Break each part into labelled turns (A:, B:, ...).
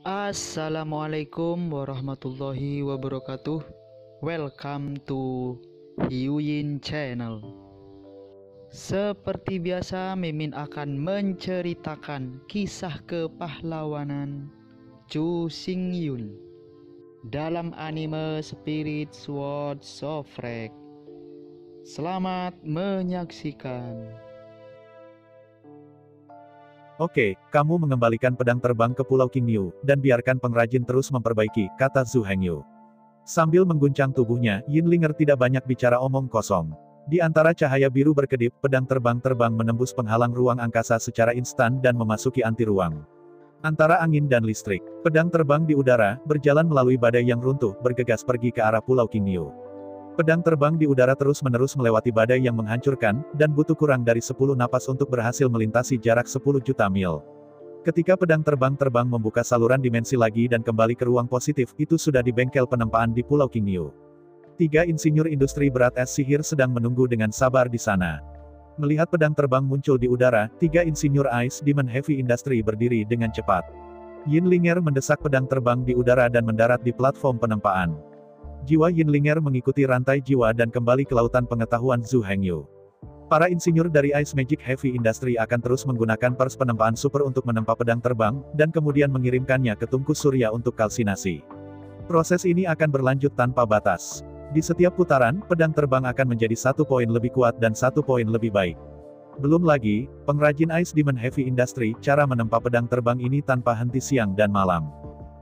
A: Assalamualaikum warahmatullahi wabarakatuh. Welcome to Hyuyin Channel. Seperti biasa, Mimin akan menceritakan kisah kepahlawanan Chu Xingyun dalam anime Spirit Sword Shofrek. Selamat menyaksikan.
B: Oke, kamu mengembalikan pedang terbang ke Pulau Qingyu, dan biarkan pengrajin terus memperbaiki, kata Zhu Hengyu. Sambil mengguncang tubuhnya, Yinlinger tidak banyak bicara omong kosong. Di antara cahaya biru berkedip, pedang terbang menembus penghalang ruang angkasa secara instan dan memasuki anti ruang. Antara angin dan listrik, pedang terbang di udara, berjalan melalui badai yang runtuh, bergegas pergi ke arah Pulau Qingyu. Pedang terbang di udara terus-menerus melewati badai yang menghancurkan, dan butuh kurang dari 10 napas untuk berhasil melintasi jarak 10 juta mil. Ketika pedang terbang membuka saluran dimensi lagi dan kembali ke ruang positif, itu sudah di bengkel penempaan di Pulau Qingyu. 3 insinyur industri berat es sihir sedang menunggu dengan sabar di sana. Melihat pedang terbang muncul di udara, 3 insinyur Ice Demon Heavy Industry berdiri dengan cepat. Yinlinger mendesak pedang terbang di udara dan mendarat di platform penempaan. Jiwa Yinlinger mengikuti rantai jiwa dan kembali ke lautan pengetahuan Zhu Hengyu. Para insinyur dari Ice Magic Heavy Industry akan terus menggunakan pers penempaan super untuk menempa pedang terbang, dan kemudian mengirimkannya ke tungku surya untuk kalsinasi. Proses ini akan berlanjut tanpa batas. Di setiap putaran, pedang terbang akan menjadi 1 poin lebih kuat dan 1 poin lebih baik. Belum lagi, pengrajin Ice Demon Heavy Industry, cara menempa pedang terbang ini tanpa henti siang dan malam.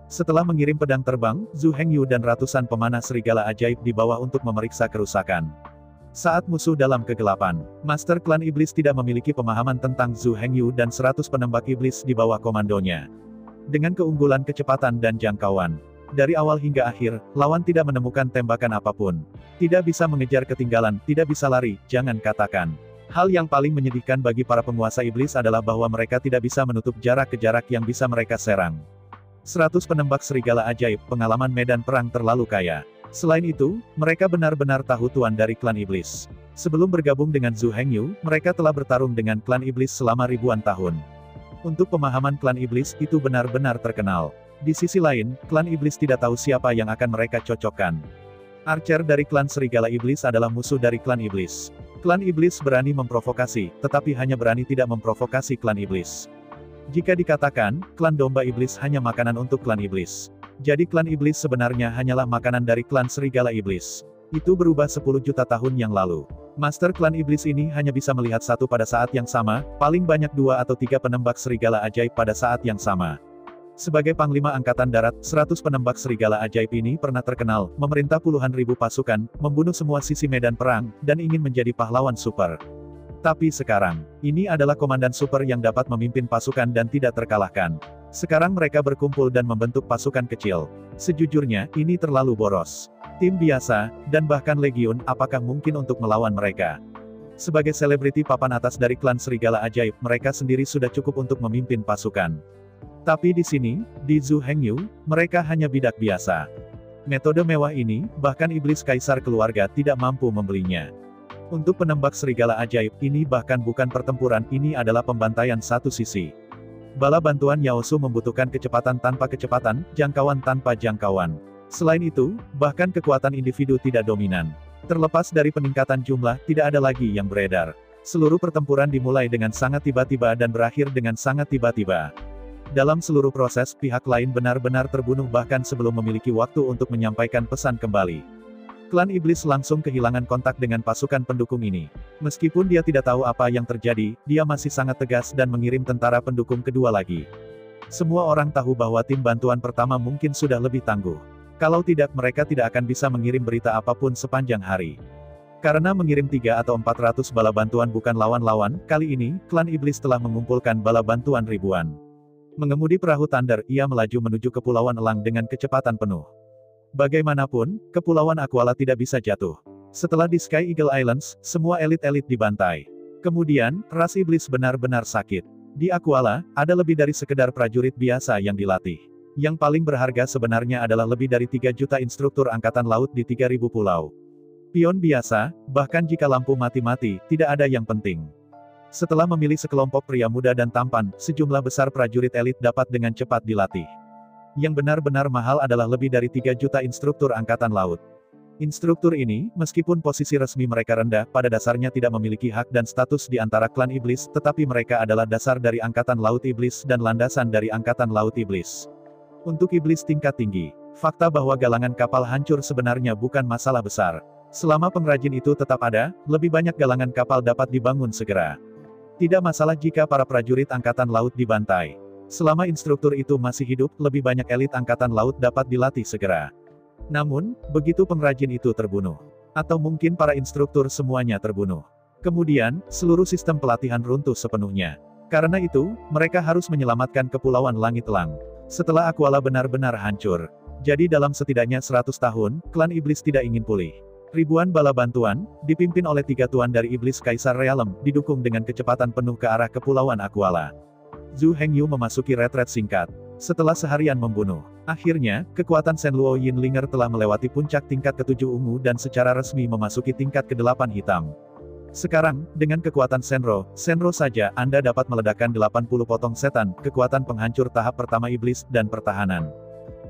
B: Setelah mengirim pedang terbang, Zhu Hengyu dan ratusan pemanah serigala ajaib di bawah untuk memeriksa kerusakan. Saat musuh dalam kegelapan, Master Klan Iblis tidak memiliki pemahaman tentang Zhu Hengyu dan 100 penembak iblis di bawah komandonya. Dengan keunggulan kecepatan dan jangkauan, dari awal hingga akhir, lawan tidak menemukan tembakan apapun. Tidak bisa mengejar ketinggalan, tidak bisa lari, jangan katakan. Hal yang paling menyedihkan bagi para penguasa iblis adalah bahwa mereka tidak bisa menutup jarak ke jarak yang bisa mereka serang. 100 penembak serigala ajaib, pengalaman medan perang terlalu kaya. Selain itu, mereka benar-benar tahu tuan dari klan iblis. Sebelum bergabung dengan Zhu Hengyu, mereka telah bertarung dengan klan iblis selama ribuan tahun. Untuk pemahaman klan iblis, itu benar-benar terkenal. Di sisi lain, klan iblis tidak tahu siapa yang akan mereka cocokkan. Archer dari klan serigala iblis adalah musuh dari klan iblis. Klan iblis berani memprovokasi, tetapi hanya berani tidak memprovokasi klan iblis. Jika dikatakan, klan domba iblis hanya makanan untuk klan iblis. Jadi klan iblis sebenarnya hanyalah makanan dari klan serigala iblis. Itu berubah 10 juta tahun yang lalu. Master klan iblis ini hanya bisa melihat satu pada saat yang sama, paling banyak 2 atau 3 penembak serigala ajaib pada saat yang sama. Sebagai Panglima Angkatan Darat, 100 penembak serigala ajaib ini pernah terkenal, memerintah puluhan ribu pasukan, membunuh semua sisi medan perang, dan ingin menjadi pahlawan super. Tapi sekarang, ini adalah komandan super yang dapat memimpin pasukan dan tidak terkalahkan. Sekarang mereka berkumpul dan membentuk pasukan kecil. Sejujurnya, ini terlalu boros. Tim biasa, dan bahkan legiun, apakah mungkin untuk melawan mereka? Sebagai selebriti papan atas dari klan serigala ajaib, mereka sendiri sudah cukup untuk memimpin pasukan. Tapi di sini, di Zhu Hengyu, mereka hanya bidak biasa. Metode mewah ini, bahkan iblis kaisar keluarga tidak mampu membelinya. Untuk penembak serigala ajaib, ini bahkan bukan pertempuran, ini adalah pembantaian satu sisi. Bala bantuan Yaosu membutuhkan kecepatan tanpa kecepatan, jangkauan tanpa jangkauan. Selain itu, bahkan kekuatan individu tidak dominan. Terlepas dari peningkatan jumlah, tidak ada lagi yang beredar. Seluruh pertempuran dimulai dengan sangat tiba-tiba dan berakhir dengan sangat tiba-tiba. Dalam seluruh proses, pihak lain benar-benar terbunuh bahkan sebelum memiliki waktu untuk menyampaikan pesan kembali. Klan iblis langsung kehilangan kontak dengan pasukan pendukung ini. Meskipun dia tidak tahu apa yang terjadi, dia masih sangat tegas dan mengirim tentara pendukung kedua lagi. Semua orang tahu bahwa tim bantuan pertama mungkin sudah lebih tangguh. Kalau tidak, mereka tidak akan bisa mengirim berita apapun sepanjang hari. Karena mengirim 3 atau 400 bala bantuan bukan lawan-lawan, kali ini, klan iblis telah mengumpulkan bala bantuan ribuan. Mengemudi perahu Thunder, ia melaju menuju Kepulauan Elang dengan kecepatan penuh. Bagaimanapun, Kepulauan Aquala tidak bisa jatuh. Setelah di Sky Eagle Islands, semua elit-elit dibantai. Kemudian, ras iblis benar-benar sakit. Di Aquala, ada lebih dari sekedar prajurit biasa yang dilatih. Yang paling berharga sebenarnya adalah lebih dari 3 juta instruktur angkatan laut di 3.000 pulau. Pion biasa, bahkan jika lampu mati-mati, tidak ada yang penting. Setelah memilih sekelompok pria muda dan tampan, sejumlah besar prajurit elit dapat dengan cepat dilatih. Yang benar-benar mahal adalah lebih dari 3 juta instruktur angkatan laut. Instruktur ini, meskipun posisi resmi mereka rendah, pada dasarnya tidak memiliki hak dan status di antara klan iblis, tetapi mereka adalah dasar dari Angkatan Laut Iblis dan landasan dari Angkatan Laut Iblis. Untuk iblis tingkat tinggi, fakta bahwa galangan kapal hancur sebenarnya bukan masalah besar. Selama pengrajin itu tetap ada, lebih banyak galangan kapal dapat dibangun segera. Tidak masalah jika para prajurit Angkatan Laut dibantai. Selama instruktur itu masih hidup, lebih banyak elit Angkatan Laut dapat dilatih segera. Namun, begitu pengrajin itu terbunuh, atau mungkin para instruktur semuanya terbunuh, kemudian, seluruh sistem pelatihan runtuh sepenuhnya. Karena itu, mereka harus menyelamatkan Kepulauan Langit Elang. Setelah Aquala benar-benar hancur. Jadi dalam setidaknya 100 tahun, klan iblis tidak ingin pulih. Ribuan bala bantuan, dipimpin oleh 3 tuan dari iblis Kaisar Realem, didukung dengan kecepatan penuh ke arah Kepulauan Aquala. Zhu Hengyu memasuki retret singkat. Setelah seharian membunuh, akhirnya, kekuatan Shenluo Yinlinger telah melewati puncak tingkat ke-7 ungu dan secara resmi memasuki tingkat ke-8 hitam. Sekarang, dengan kekuatan Shenro saja Anda dapat meledakkan 80 potong setan, kekuatan penghancur tahap pertama iblis, dan pertahanan.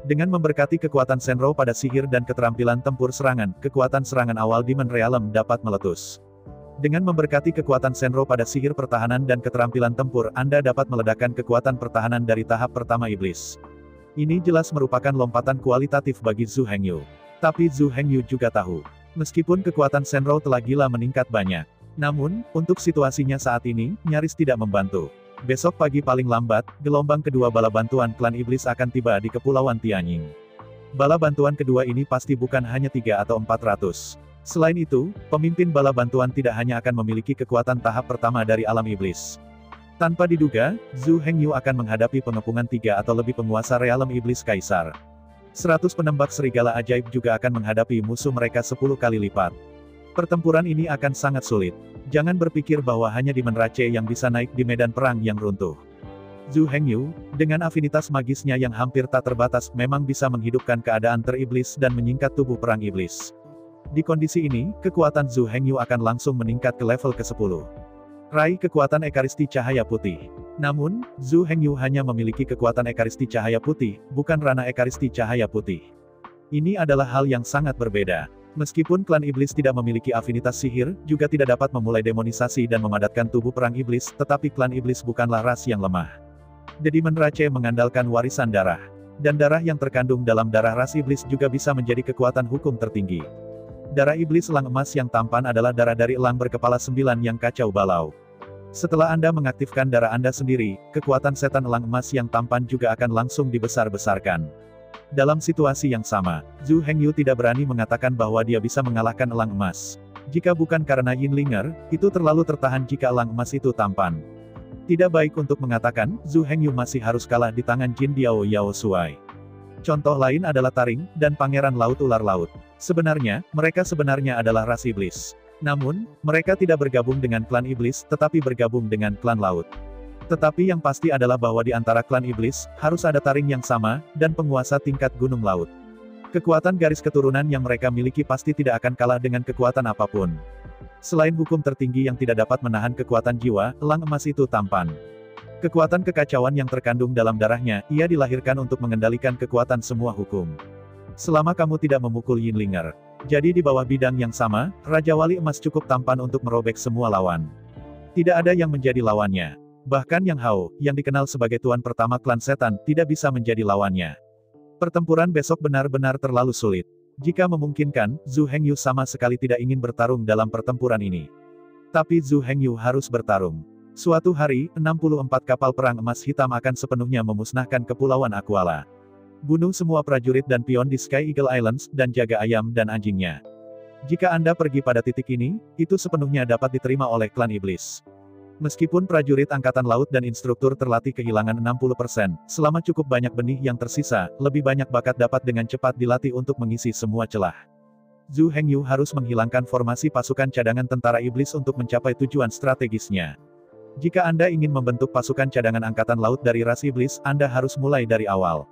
B: Dengan memberkati kekuatan Shenro pada sihir dan keterampilan tempur serangan, kekuatan serangan awal Demon Realm dapat meletus. Dengan memberkati kekuatan Shenro pada sihir pertahanan dan keterampilan tempur, Anda dapat meledakkan kekuatan pertahanan dari tahap pertama iblis. Ini jelas merupakan lompatan kualitatif bagi Zhu Hengyu. Tapi Zhu Hengyu juga tahu, meskipun kekuatan Shenro telah gila meningkat banyak, namun, untuk situasinya saat ini, nyaris tidak membantu. Besok pagi paling lambat, gelombang kedua bala bantuan klan iblis akan tiba di Kepulauan Tianying. Bala bantuan kedua ini pasti bukan hanya 3 atau 400. Selain itu, pemimpin bala bantuan tidak hanya akan memiliki kekuatan tahap pertama dari alam iblis. Tanpa diduga, Zhu Hengyu akan menghadapi pengepungan 3 atau lebih penguasa realem iblis kaisar. 100 penembak serigala ajaib juga akan menghadapi musuh mereka 10 kali lipat. Pertempuran ini akan sangat sulit. Jangan berpikir bahwa hanya Demon Rache yang bisa naik di medan perang yang runtuh. Zhu Hengyu, dengan afinitas magisnya yang hampir tak terbatas, memang bisa menghidupkan keadaan teriblis dan menyingkat tubuh perang iblis. Di kondisi ini, kekuatan Zhu Hengyu akan langsung meningkat ke level ke-10. Raih kekuatan Ekaristi Cahaya Putih. Namun, Zhu Hengyu hanya memiliki kekuatan Ekaristi Cahaya Putih, bukan Rana Ekaristi Cahaya Putih. Ini adalah hal yang sangat berbeda. Meskipun klan iblis tidak memiliki afinitas sihir, juga tidak dapat memulai demonisasi dan memadatkan tubuh perang iblis, tetapi klan iblis bukanlah ras yang lemah. The Demon Rache mengandalkan warisan darah. Dan darah yang terkandung dalam darah ras iblis juga bisa menjadi kekuatan hukum tertinggi. Darah iblis elang emas yang tampan adalah darah dari elang berkepala 9 yang kacau balau. Setelah Anda mengaktifkan darah Anda sendiri, kekuatan setan elang emas yang tampan juga akan langsung dibesar-besarkan. Dalam situasi yang sama, Zhu Hengyu tidak berani mengatakan bahwa dia bisa mengalahkan elang emas. Jika bukan karena Yinlinger, itu terlalu tertahan jika elang emas itu tampan. Tidak baik untuk mengatakan, Zhu Hengyu masih harus kalah di tangan Jin Diao Yao Suai. Contoh lain adalah Taring, dan Pangeran Laut Ular Laut. Sebenarnya, mereka sebenarnya adalah ras iblis. Namun, mereka tidak bergabung dengan klan iblis, tetapi bergabung dengan klan laut. Tetapi yang pasti adalah bahwa di antara klan iblis, harus ada Taring yang sama, dan penguasa tingkat gunung laut. Kekuatan garis keturunan yang mereka miliki pasti tidak akan kalah dengan kekuatan apapun. Selain hukum tertinggi yang tidak dapat menahan kekuatan jiwa, elang emas itu tampan. Kekuatan kekacauan yang terkandung dalam darahnya, ia dilahirkan untuk mengendalikan kekuatan semua hukum. Selama kamu tidak memukul Yinlinger. Jadi di bawah bidang yang sama, Raja Wali Emas cukup tampan untuk merobek semua lawan. Tidak ada yang menjadi lawannya. Bahkan Yang Hao, yang dikenal sebagai tuan pertama klan setan, tidak bisa menjadi lawannya. Pertempuran besok benar-benar terlalu sulit. Jika memungkinkan, Zhu Hengyu sama sekali tidak ingin bertarung dalam pertempuran ini. Tapi Zhu Hengyu harus bertarung. Suatu hari, 64 kapal perang emas hitam akan sepenuhnya memusnahkan Kepulauan Aquala. Bunuh semua prajurit dan pion di Sky Eagle Islands, dan jaga ayam dan anjingnya. Jika Anda pergi pada titik ini, itu sepenuhnya dapat diterima oleh klan iblis. Meskipun prajurit angkatan laut dan instruktur terlatih kehilangan 60%, selama cukup banyak benih yang tersisa, lebih banyak bakat dapat dengan cepat dilatih untuk mengisi semua celah. Zhu Hengyu harus menghilangkan formasi pasukan cadangan tentara iblis untuk mencapai tujuan strategisnya. Jika Anda ingin membentuk pasukan cadangan angkatan laut dari ras iblis, Anda harus mulai dari awal.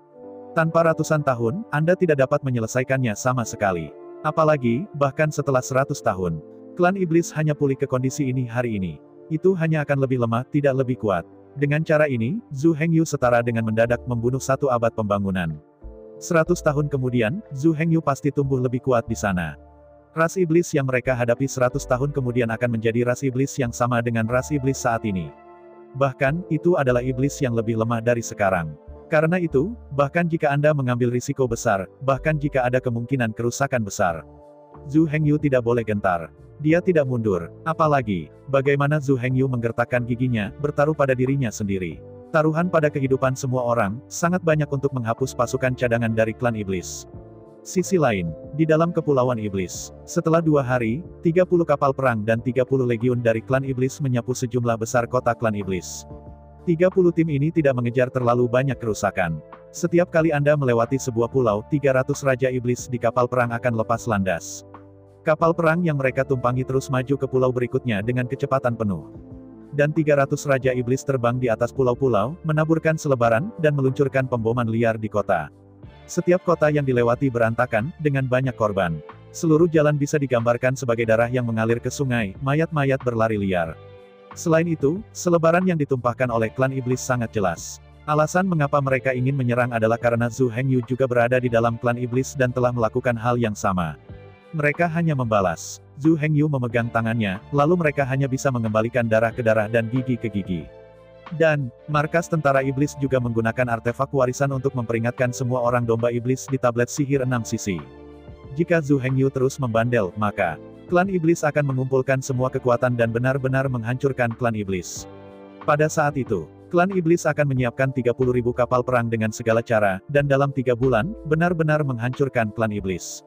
B: Tanpa ratusan tahun, Anda tidak dapat menyelesaikannya sama sekali. Apalagi, bahkan setelah 100 tahun. Klan iblis hanya pulih ke kondisi ini hari ini. Itu hanya akan lebih lemah, tidak lebih kuat. Dengan cara ini, Zhu Hengyu setara dengan mendadak membunuh 1 abad pembangunan. 100 tahun kemudian, Zhu Hengyu pasti tumbuh lebih kuat di sana. Ras iblis yang mereka hadapi 100 tahun kemudian akan menjadi ras iblis yang sama dengan ras iblis saat ini. Bahkan, itu adalah iblis yang lebih lemah dari sekarang. Karena itu, bahkan jika Anda mengambil risiko besar, bahkan jika ada kemungkinan kerusakan besar, Zhu Hengyu tidak boleh gentar. Dia tidak mundur. Apalagi, bagaimana Zhu Hengyu menggertakkan giginya, bertaruh pada dirinya sendiri. Taruhan pada kehidupan semua orang, sangat banyak untuk menghapus pasukan cadangan dari klan iblis. Sisi lain, di dalam Kepulauan Iblis, setelah 2 hari, 30 kapal perang dan 30 legiun dari klan iblis menyapu sejumlah besar kota klan iblis. 30 tim ini tidak mengejar terlalu banyak kerusakan. Setiap kali Anda melewati sebuah pulau, 300 raja iblis di kapal perang akan lepas landas. Kapal perang yang mereka tumpangi terus maju ke pulau berikutnya dengan kecepatan penuh. Dan 300 raja iblis terbang di atas pulau-pulau, menaburkan selebaran, dan meluncurkan pemboman liar di kota. Setiap kota yang dilewati berantakan, dengan banyak korban. Seluruh jalan bisa digambarkan sebagai darah yang mengalir ke sungai, mayat-mayat berlari liar. Selain itu, selebaran yang ditumpahkan oleh klan iblis sangat jelas. Alasan mengapa mereka ingin menyerang adalah karena Zhu Hengyu juga berada di dalam klan iblis dan telah melakukan hal yang sama. Mereka hanya membalas. Zhu Hengyu memegang tangannya, lalu mereka hanya bisa mengembalikan darah ke darah dan gigi ke gigi. Dan, markas tentara iblis juga menggunakan artefak warisan untuk memperingatkan semua orang domba iblis di tablet sihir 6 sisi. Jika Zhu Hengyu terus membandel, maka klan iblis akan mengumpulkan semua kekuatan dan benar-benar menghancurkan klan iblis. Pada saat itu, klan iblis akan menyiapkan 30.000 kapal perang dengan segala cara, dan dalam 3 bulan, benar-benar menghancurkan klan iblis.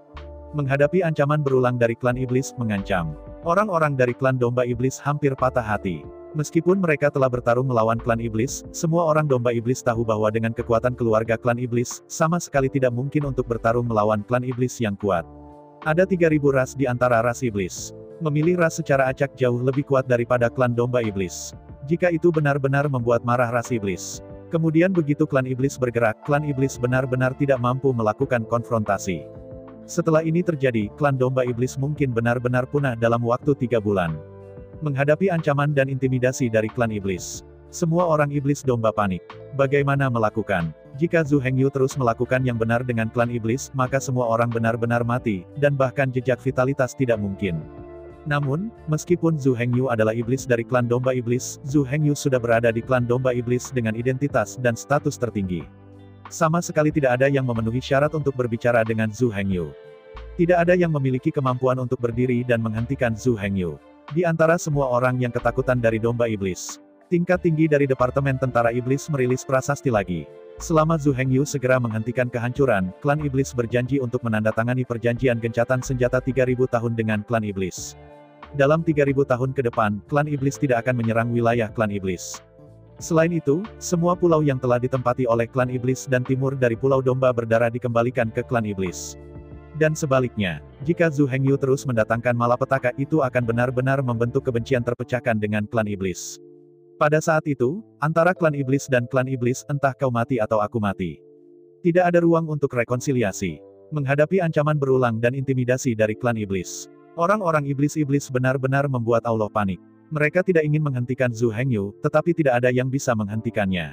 B: Menghadapi ancaman berulang dari klan iblis mengancam. Orang-orang dari klan domba iblis hampir patah hati. Meskipun mereka telah bertarung melawan klan iblis, semua orang domba iblis tahu bahwa dengan kekuatan keluarga klan iblis, sama sekali tidak mungkin untuk bertarung melawan klan iblis yang kuat. Ada 3.000 ras di antara ras iblis. Memilih ras secara acak jauh lebih kuat daripada klan domba iblis. Jika itu benar-benar membuat marah ras iblis. Kemudian begitu klan iblis bergerak, klan iblis benar-benar tidak mampu melakukan konfrontasi. Setelah ini terjadi, klan domba iblis mungkin benar-benar punah dalam waktu 3 bulan. Menghadapi ancaman dan intimidasi dari klan iblis. Semua orang iblis domba panik. Bagaimana melakukan? Jika Zhu Hengyu terus melakukan yang benar dengan klan iblis, maka semua orang benar-benar mati, dan bahkan jejak vitalitas tidak mungkin. Namun, meskipun Zhu Hengyu adalah iblis dari klan domba iblis, Zhu Hengyu sudah berada di klan domba iblis dengan identitas dan status tertinggi. Sama sekali tidak ada yang memenuhi syarat untuk berbicara dengan Zhu Hengyu. Tidak ada yang memiliki kemampuan untuk berdiri dan menghentikan Zhu Hengyu. Di antara semua orang yang ketakutan dari domba iblis, tingkat tinggi dari Departemen Tentara Iblis merilis prasasti lagi. Selama Zhu Hengyu segera menghentikan kehancuran, klan iblis berjanji untuk menandatangani perjanjian gencatan senjata 3.000 tahun dengan klan iblis. Dalam 3.000 tahun ke depan, klan iblis tidak akan menyerang wilayah klan iblis. Selain itu, semua pulau yang telah ditempati oleh klan iblis dan timur dari Pulau Domba Berdarah dikembalikan ke klan iblis. Dan sebaliknya, jika Zhu Hengyu terus mendatangkan malapetaka, itu akan benar-benar membentuk kebencian terpecahkan dengan klan iblis. Pada saat itu, antara klan iblis dan klan iblis, entah kau mati atau aku mati. Tidak ada ruang untuk rekonsiliasi. Menghadapi ancaman berulang dan intimidasi dari klan iblis, orang-orang iblis-iblis benar-benar membuat Allah panik. Mereka tidak ingin menghentikan Zhu Hengyu, tetapi tidak ada yang bisa menghentikannya.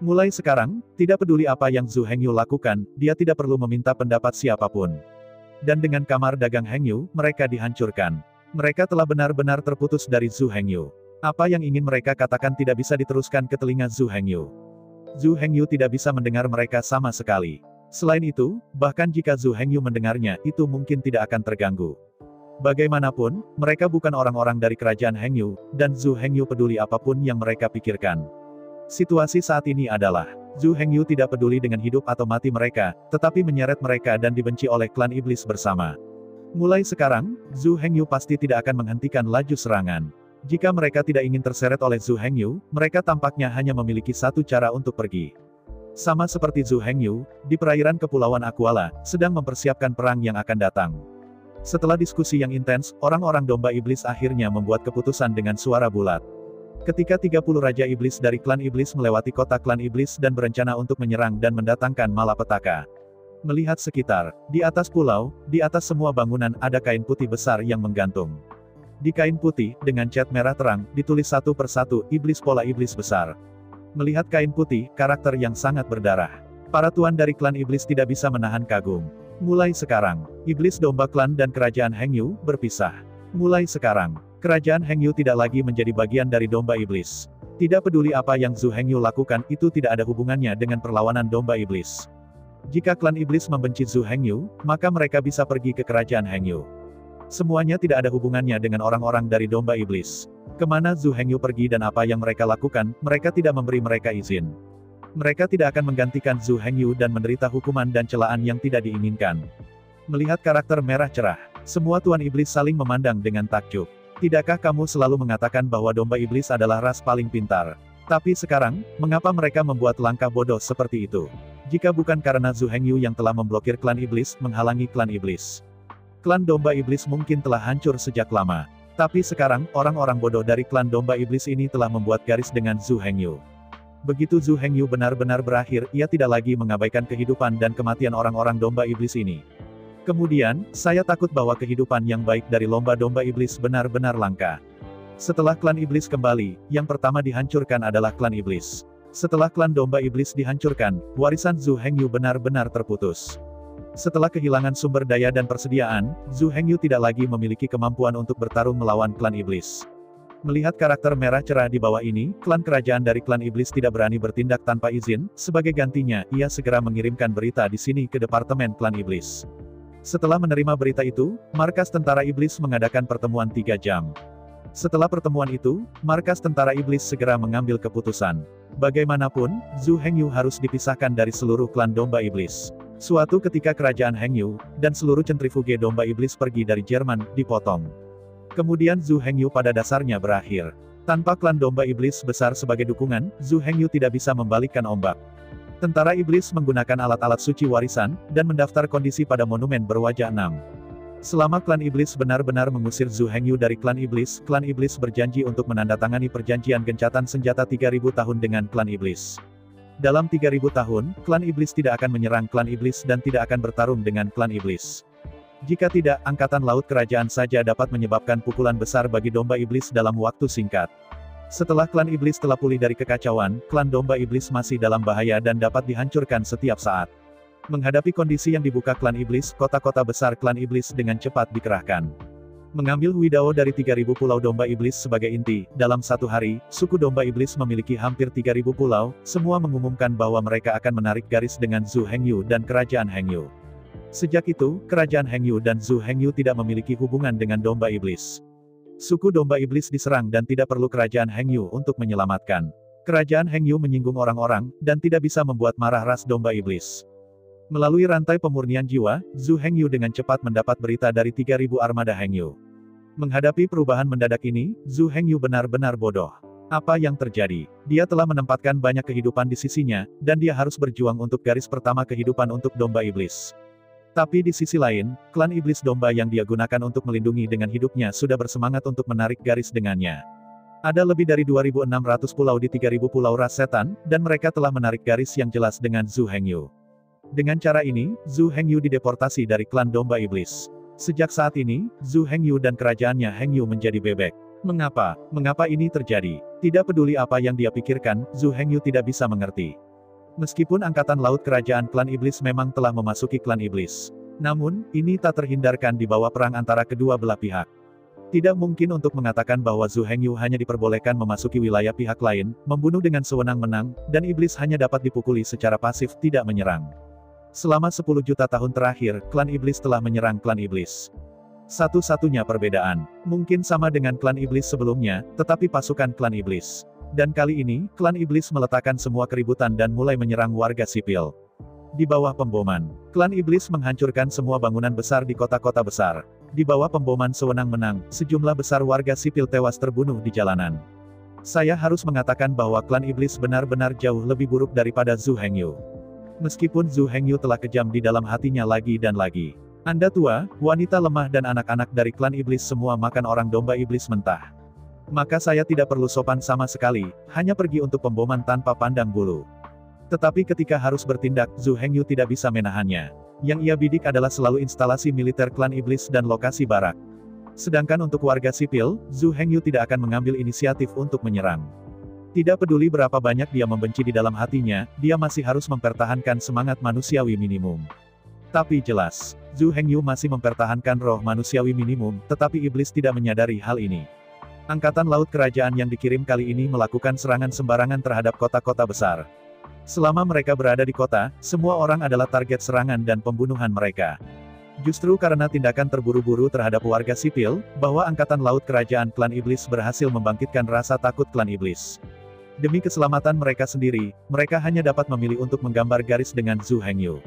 B: Mulai sekarang, tidak peduli apa yang Zhu Hengyu lakukan, dia tidak perlu meminta pendapat siapapun. Dan dengan kamar dagang Hengyu, mereka dihancurkan. Mereka telah benar-benar terputus dari Zhu Hengyu. Apa yang ingin mereka katakan tidak bisa diteruskan ke telinga Zhu Hengyu. Zhu Hengyu tidak bisa mendengar mereka sama sekali. Selain itu, bahkan jika Zhu Hengyu mendengarnya, itu mungkin tidak akan terganggu. Bagaimanapun, mereka bukan orang-orang dari kerajaan Hengyu, dan Zhu Hengyu peduli apapun yang mereka pikirkan. Situasi saat ini adalah, Zhu Hengyu tidak peduli dengan hidup atau mati mereka, tetapi menyeret mereka dan dibenci oleh klan iblis bersama. Mulai sekarang, Zhu Hengyu pasti tidak akan menghentikan laju serangan. Jika mereka tidak ingin terseret oleh Zhu Hengyu, mereka tampaknya hanya memiliki satu cara untuk pergi. Sama seperti Zhu Hengyu, di perairan Kepulauan Aquala, sedang mempersiapkan perang yang akan datang. Setelah diskusi yang intens, orang-orang domba iblis akhirnya membuat keputusan dengan suara bulat. Ketika 30 Raja Iblis dari klan Iblis melewati kota klan Iblis dan berencana untuk menyerang dan mendatangkan malapetaka. Melihat sekitar, di atas pulau, di atas semua bangunan ada kain putih besar yang menggantung. Di kain putih, dengan cat merah terang, ditulis satu persatu, Iblis Pola Iblis Besar. Melihat kain putih, karakter yang sangat berdarah. Para tuan dari klan iblis tidak bisa menahan kagum. Mulai sekarang, iblis domba klan dan kerajaan Hengyu berpisah. Mulai sekarang, kerajaan Hengyu tidak lagi menjadi bagian dari domba iblis. Tidak peduli apa yang Zhu Hengyu lakukan, itu tidak ada hubungannya dengan perlawanan domba iblis. Jika klan iblis membenci Zhu Hengyu, maka mereka bisa pergi ke kerajaan Hengyu. Semuanya tidak ada hubungannya dengan orang-orang dari domba iblis. Kemana Zhu Hengyu pergi dan apa yang mereka lakukan, mereka tidak memberi mereka izin. Mereka tidak akan menggantikan Zhu Hengyu dan menderita hukuman dan celaan yang tidak diinginkan. Melihat karakter merah cerah, semua tuan iblis saling memandang dengan takjub. Tidakkah kamu selalu mengatakan bahwa domba iblis adalah ras paling pintar? Tapi sekarang, mengapa mereka membuat langkah bodoh seperti itu? Jika bukan karena Zhu Hengyu yang telah memblokir klan iblis, menghalangi klan iblis. Klan domba iblis mungkin telah hancur sejak lama. Tapi sekarang, orang-orang bodoh dari klan domba iblis ini telah membuat garis dengan Zhu Hengyu. Begitu Zhu Hengyu benar-benar berakhir, ia tidak lagi mengabaikan kehidupan dan kematian orang-orang domba iblis ini. Kemudian, saya takut bahwa kehidupan yang baik dari lomba domba iblis benar-benar langka. Setelah klan iblis kembali, yang pertama dihancurkan adalah klan iblis. Setelah klan domba iblis dihancurkan, warisan Zhu Hengyu benar-benar terputus. Setelah kehilangan sumber daya dan persediaan, Zhu Hengyu tidak lagi memiliki kemampuan untuk bertarung melawan klan iblis. Melihat karakter merah cerah di bawah ini, klan kerajaan dari klan iblis tidak berani bertindak tanpa izin. Sebagai gantinya, ia segera mengirimkan berita di sini ke departemen klan iblis. Setelah menerima berita itu, markas tentara iblis mengadakan pertemuan 3 jam. Setelah pertemuan itu, markas tentara iblis segera mengambil keputusan. Bagaimanapun, Zhu Hengyu harus dipisahkan dari seluruh klan domba iblis. Suatu ketika kerajaan Hengyu, dan seluruh centrifuge domba iblis pergi dari Jerman, dipotong. Kemudian Zhu Hengyu pada dasarnya berakhir. Tanpa klan domba iblis besar sebagai dukungan, Zhu Hengyu tidak bisa membalikkan ombak. Tentara iblis menggunakan alat-alat suci warisan, dan mendaftar kondisi pada monumen berwajah 6. Selama klan iblis benar-benar mengusir Zhu Hengyu dari klan iblis berjanji untuk menandatangani perjanjian gencatan senjata 3000 tahun dengan klan iblis. Dalam 3000 tahun, klan iblis tidak akan menyerang klan iblis dan tidak akan bertarung dengan klan iblis. Jika tidak, angkatan laut kerajaan saja dapat menyebabkan pukulan besar bagi domba iblis dalam waktu singkat. Setelah klan iblis telah pulih dari kekacauan, klan domba iblis masih dalam bahaya dan dapat dihancurkan setiap saat. Menghadapi kondisi yang dibuka klan iblis, kota-kota besar klan iblis dengan cepat dikerahkan. Mengambil Widao dari 3000 pulau domba iblis sebagai inti, dalam satu hari, suku domba iblis memiliki hampir 3000 pulau, semua mengumumkan bahwa mereka akan menarik garis dengan Zhu Hengyu dan kerajaan Hengyu. Sejak itu, kerajaan Hengyu dan Zhu Hengyu tidak memiliki hubungan dengan domba iblis. Suku domba iblis diserang dan tidak perlu kerajaan Hengyu untuk menyelamatkan. Kerajaan Hengyu menyinggung orang-orang, dan tidak bisa membuat marah ras domba iblis. Melalui rantai pemurnian jiwa, Zhu Hengyu dengan cepat mendapat berita dari 3000 armada Hengyu. Menghadapi perubahan mendadak ini, Zhu Hengyu benar-benar bodoh. Apa yang terjadi? Dia telah menempatkan banyak kehidupan di sisinya, dan dia harus berjuang untuk garis pertama kehidupan untuk domba iblis. Tapi di sisi lain, klan iblis domba yang dia gunakan untuk melindungi dengan hidupnya sudah bersemangat untuk menarik garis dengannya. Ada lebih dari 2600 pulau di 3000 pulau ras setan, dan mereka telah menarik garis yang jelas dengan Zhu Hengyu. Dengan cara ini, Zhu Hengyu dideportasi dari klan domba iblis. Sejak saat ini, Zhu Hengyu dan kerajaannya Hengyu menjadi bebek. Mengapa? Mengapa ini terjadi? Tidak peduli apa yang dia pikirkan, Zhu Hengyu tidak bisa mengerti. Meskipun angkatan laut kerajaan klan iblis memang telah memasuki klan iblis. Namun, ini tak terhindarkan di bawah perang antara kedua belah pihak. Tidak mungkin untuk mengatakan bahwa Zhu Hengyu hanya diperbolehkan memasuki wilayah pihak lain, membunuh dengan sewenang-wenang, dan iblis hanya dapat dipukuli secara pasif tidak menyerang. Selama 10 juta tahun terakhir, klan iblis telah menyerang klan iblis. Satu-satunya perbedaan, mungkin sama dengan klan iblis sebelumnya, tetapi pasukan klan iblis. Dan kali ini, klan iblis meletakkan semua keributan dan mulai menyerang warga sipil. Di bawah pemboman, klan iblis menghancurkan semua bangunan besar di kota-kota besar. Di bawah pemboman sewenang-wenang, sejumlah besar warga sipil tewas terbunuh di jalanan. Saya harus mengatakan bahwa klan iblis benar-benar jauh lebih buruk daripada Zhu Hengyu. Meskipun Zhu Hengyu telah kejam di dalam hatinya lagi dan lagi. Anda tua, wanita lemah dan anak-anak dari klan iblis semua makan orang domba iblis mentah. Maka saya tidak perlu sopan sama sekali, hanya pergi untuk pemboman tanpa pandang bulu. Tetapi ketika harus bertindak, Zhu Hengyu tidak bisa menahannya. Yang ia bidik adalah selalu instalasi militer klan iblis dan lokasi barak. Sedangkan untuk warga sipil, Zhu Hengyu tidak akan mengambil inisiatif untuk menyerang. Tidak peduli berapa banyak dia membenci di dalam hatinya, dia masih harus mempertahankan semangat manusiawi minimum. Tapi jelas, Zhu Hengyu masih mempertahankan roh manusiawi minimum, tetapi iblis tidak menyadari hal ini. Angkatan laut kerajaan yang dikirim kali ini melakukan serangan sembarangan terhadap kota-kota besar. Selama mereka berada di kota, semua orang adalah target serangan dan pembunuhan mereka. Justru karena tindakan terburu-buru terhadap warga sipil, bahwa Angkatan Laut Kerajaan Klan Iblis berhasil membangkitkan rasa takut Klan Iblis. Demi keselamatan mereka sendiri, mereka hanya dapat memilih untuk menggambar garis dengan Zhu Hengyu.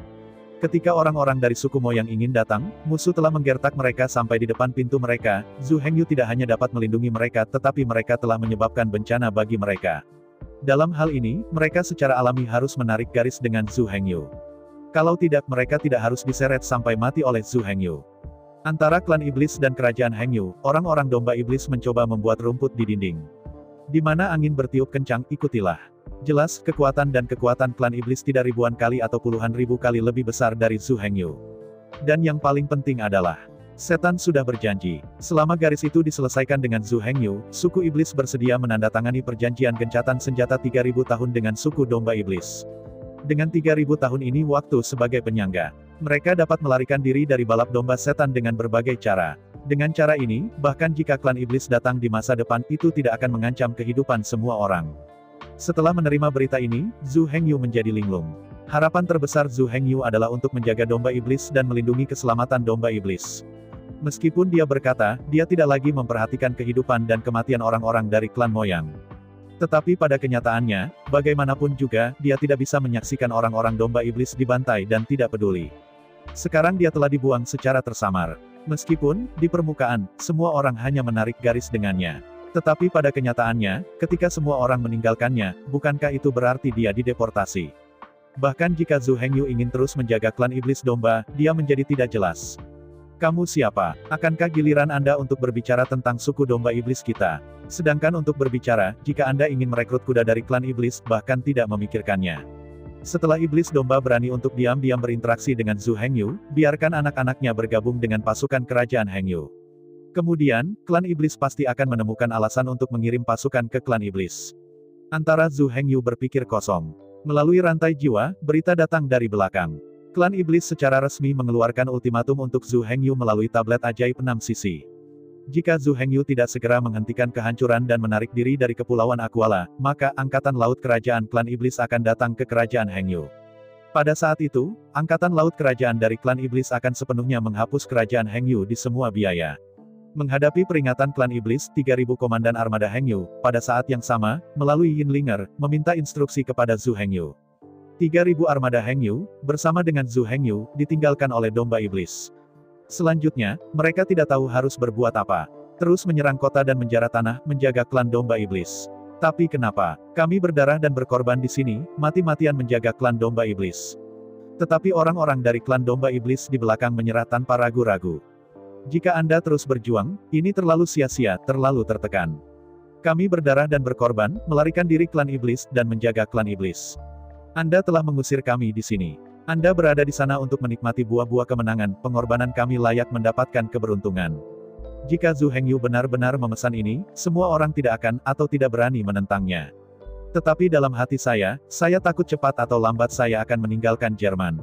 B: Ketika orang-orang dari suku Mo yang ingin datang, musuh telah menggertak mereka sampai di depan pintu mereka. Zhu Hengyu tidak hanya dapat melindungi mereka tetapi mereka telah menyebabkan bencana bagi mereka. Dalam hal ini, mereka secara alami harus menarik garis dengan Zhu Hengyu. Kalau tidak, mereka tidak harus diseret sampai mati oleh Zhu Hengyu. Antara Klan Iblis dan Kerajaan Hengyu, orang-orang domba iblis mencoba membuat rumput di dinding. Di mana angin bertiup kencang, ikutilah. Jelas, kekuatan Klan Iblis tidak ribuan kali atau puluhan ribu kali lebih besar dari Zhu Hengyu. Dan yang paling penting adalah, setan sudah berjanji. Selama garis itu diselesaikan dengan Zhu Hengyu, suku Iblis bersedia menandatangani perjanjian gencatan senjata 3000 tahun dengan suku domba iblis. Dengan 3000 tahun ini waktu sebagai penyangga, mereka dapat melarikan diri dari balap domba setan dengan berbagai cara. Dengan cara ini, bahkan jika klan iblis datang di masa depan, itu tidak akan mengancam kehidupan semua orang. Setelah menerima berita ini, Zhu Hengyu menjadi linglung. Harapan terbesar Zhu Hengyu adalah untuk menjaga domba iblis dan melindungi keselamatan domba iblis. Meskipun dia berkata, dia tidak lagi memperhatikan kehidupan dan kematian orang-orang dari klan Moyang. Tetapi pada kenyataannya, bagaimanapun juga, dia tidak bisa menyaksikan orang-orang domba iblis dibantai dan tidak peduli. Sekarang dia telah dibuang secara tersamar. Meskipun, di permukaan, semua orang hanya menarik garis dengannya. Tetapi pada kenyataannya, ketika semua orang meninggalkannya, bukankah itu berarti dia dideportasi? Bahkan jika Zhu Hengyu ingin terus menjaga klan iblis domba, dia menjadi tidak jelas. Kamu siapa? Akankah giliran Anda untuk berbicara tentang suku domba iblis kita? Sedangkan untuk berbicara, jika Anda ingin merekrut kuda dari klan iblis, bahkan tidak memikirkannya. Setelah iblis domba berani untuk diam-diam berinteraksi dengan Zhu Hengyu, biarkan anak-anaknya bergabung dengan pasukan kerajaan Hengyu. Kemudian, klan iblis pasti akan menemukan alasan untuk mengirim pasukan ke klan iblis. Antara Zhu Hengyu berpikir kosong. Melalui rantai jiwa, berita datang dari belakang. Klan iblis secara resmi mengeluarkan ultimatum untuk Zhu Hengyu melalui tablet ajaib 6 sisi. Jika Zhu Hengyu tidak segera menghentikan kehancuran dan menarik diri dari Kepulauan Aquala, maka Angkatan Laut Kerajaan Klan Iblis akan datang ke Kerajaan Hengyu. Pada saat itu, Angkatan Laut Kerajaan dari Klan Iblis akan sepenuhnya menghapus Kerajaan Hengyu di semua biaya. Menghadapi peringatan Klan Iblis, 3000 komandan armada Hengyu, pada saat yang sama, melalui Yinlinger, meminta instruksi kepada Zhu Hengyu. 3000 armada Hengyu, bersama dengan Zhu Hengyu, ditinggalkan oleh domba iblis. Selanjutnya, mereka tidak tahu harus berbuat apa. Terus menyerang kota dan menjara tanah, menjaga klan domba iblis. Tapi kenapa? Kami berdarah dan berkorban di sini, mati-matian menjaga klan domba iblis. Tetapi orang-orang dari klan domba iblis di belakang menyerah tanpa ragu-ragu. Jika Anda terus berjuang, ini terlalu sia-sia, terlalu tertekan. Kami berdarah dan berkorban, melarikan diri klan iblis, dan menjaga klan iblis. Anda telah mengusir kami di sini. Anda berada di sana untuk menikmati buah-buah kemenangan, pengorbanan kami layak mendapatkan keberuntungan. Jika Zhu Hengyu benar-benar memesan ini, semua orang tidak akan, atau tidak berani menentangnya. Tetapi dalam hati saya takut cepat atau lambat saya akan meninggalkan Jerman.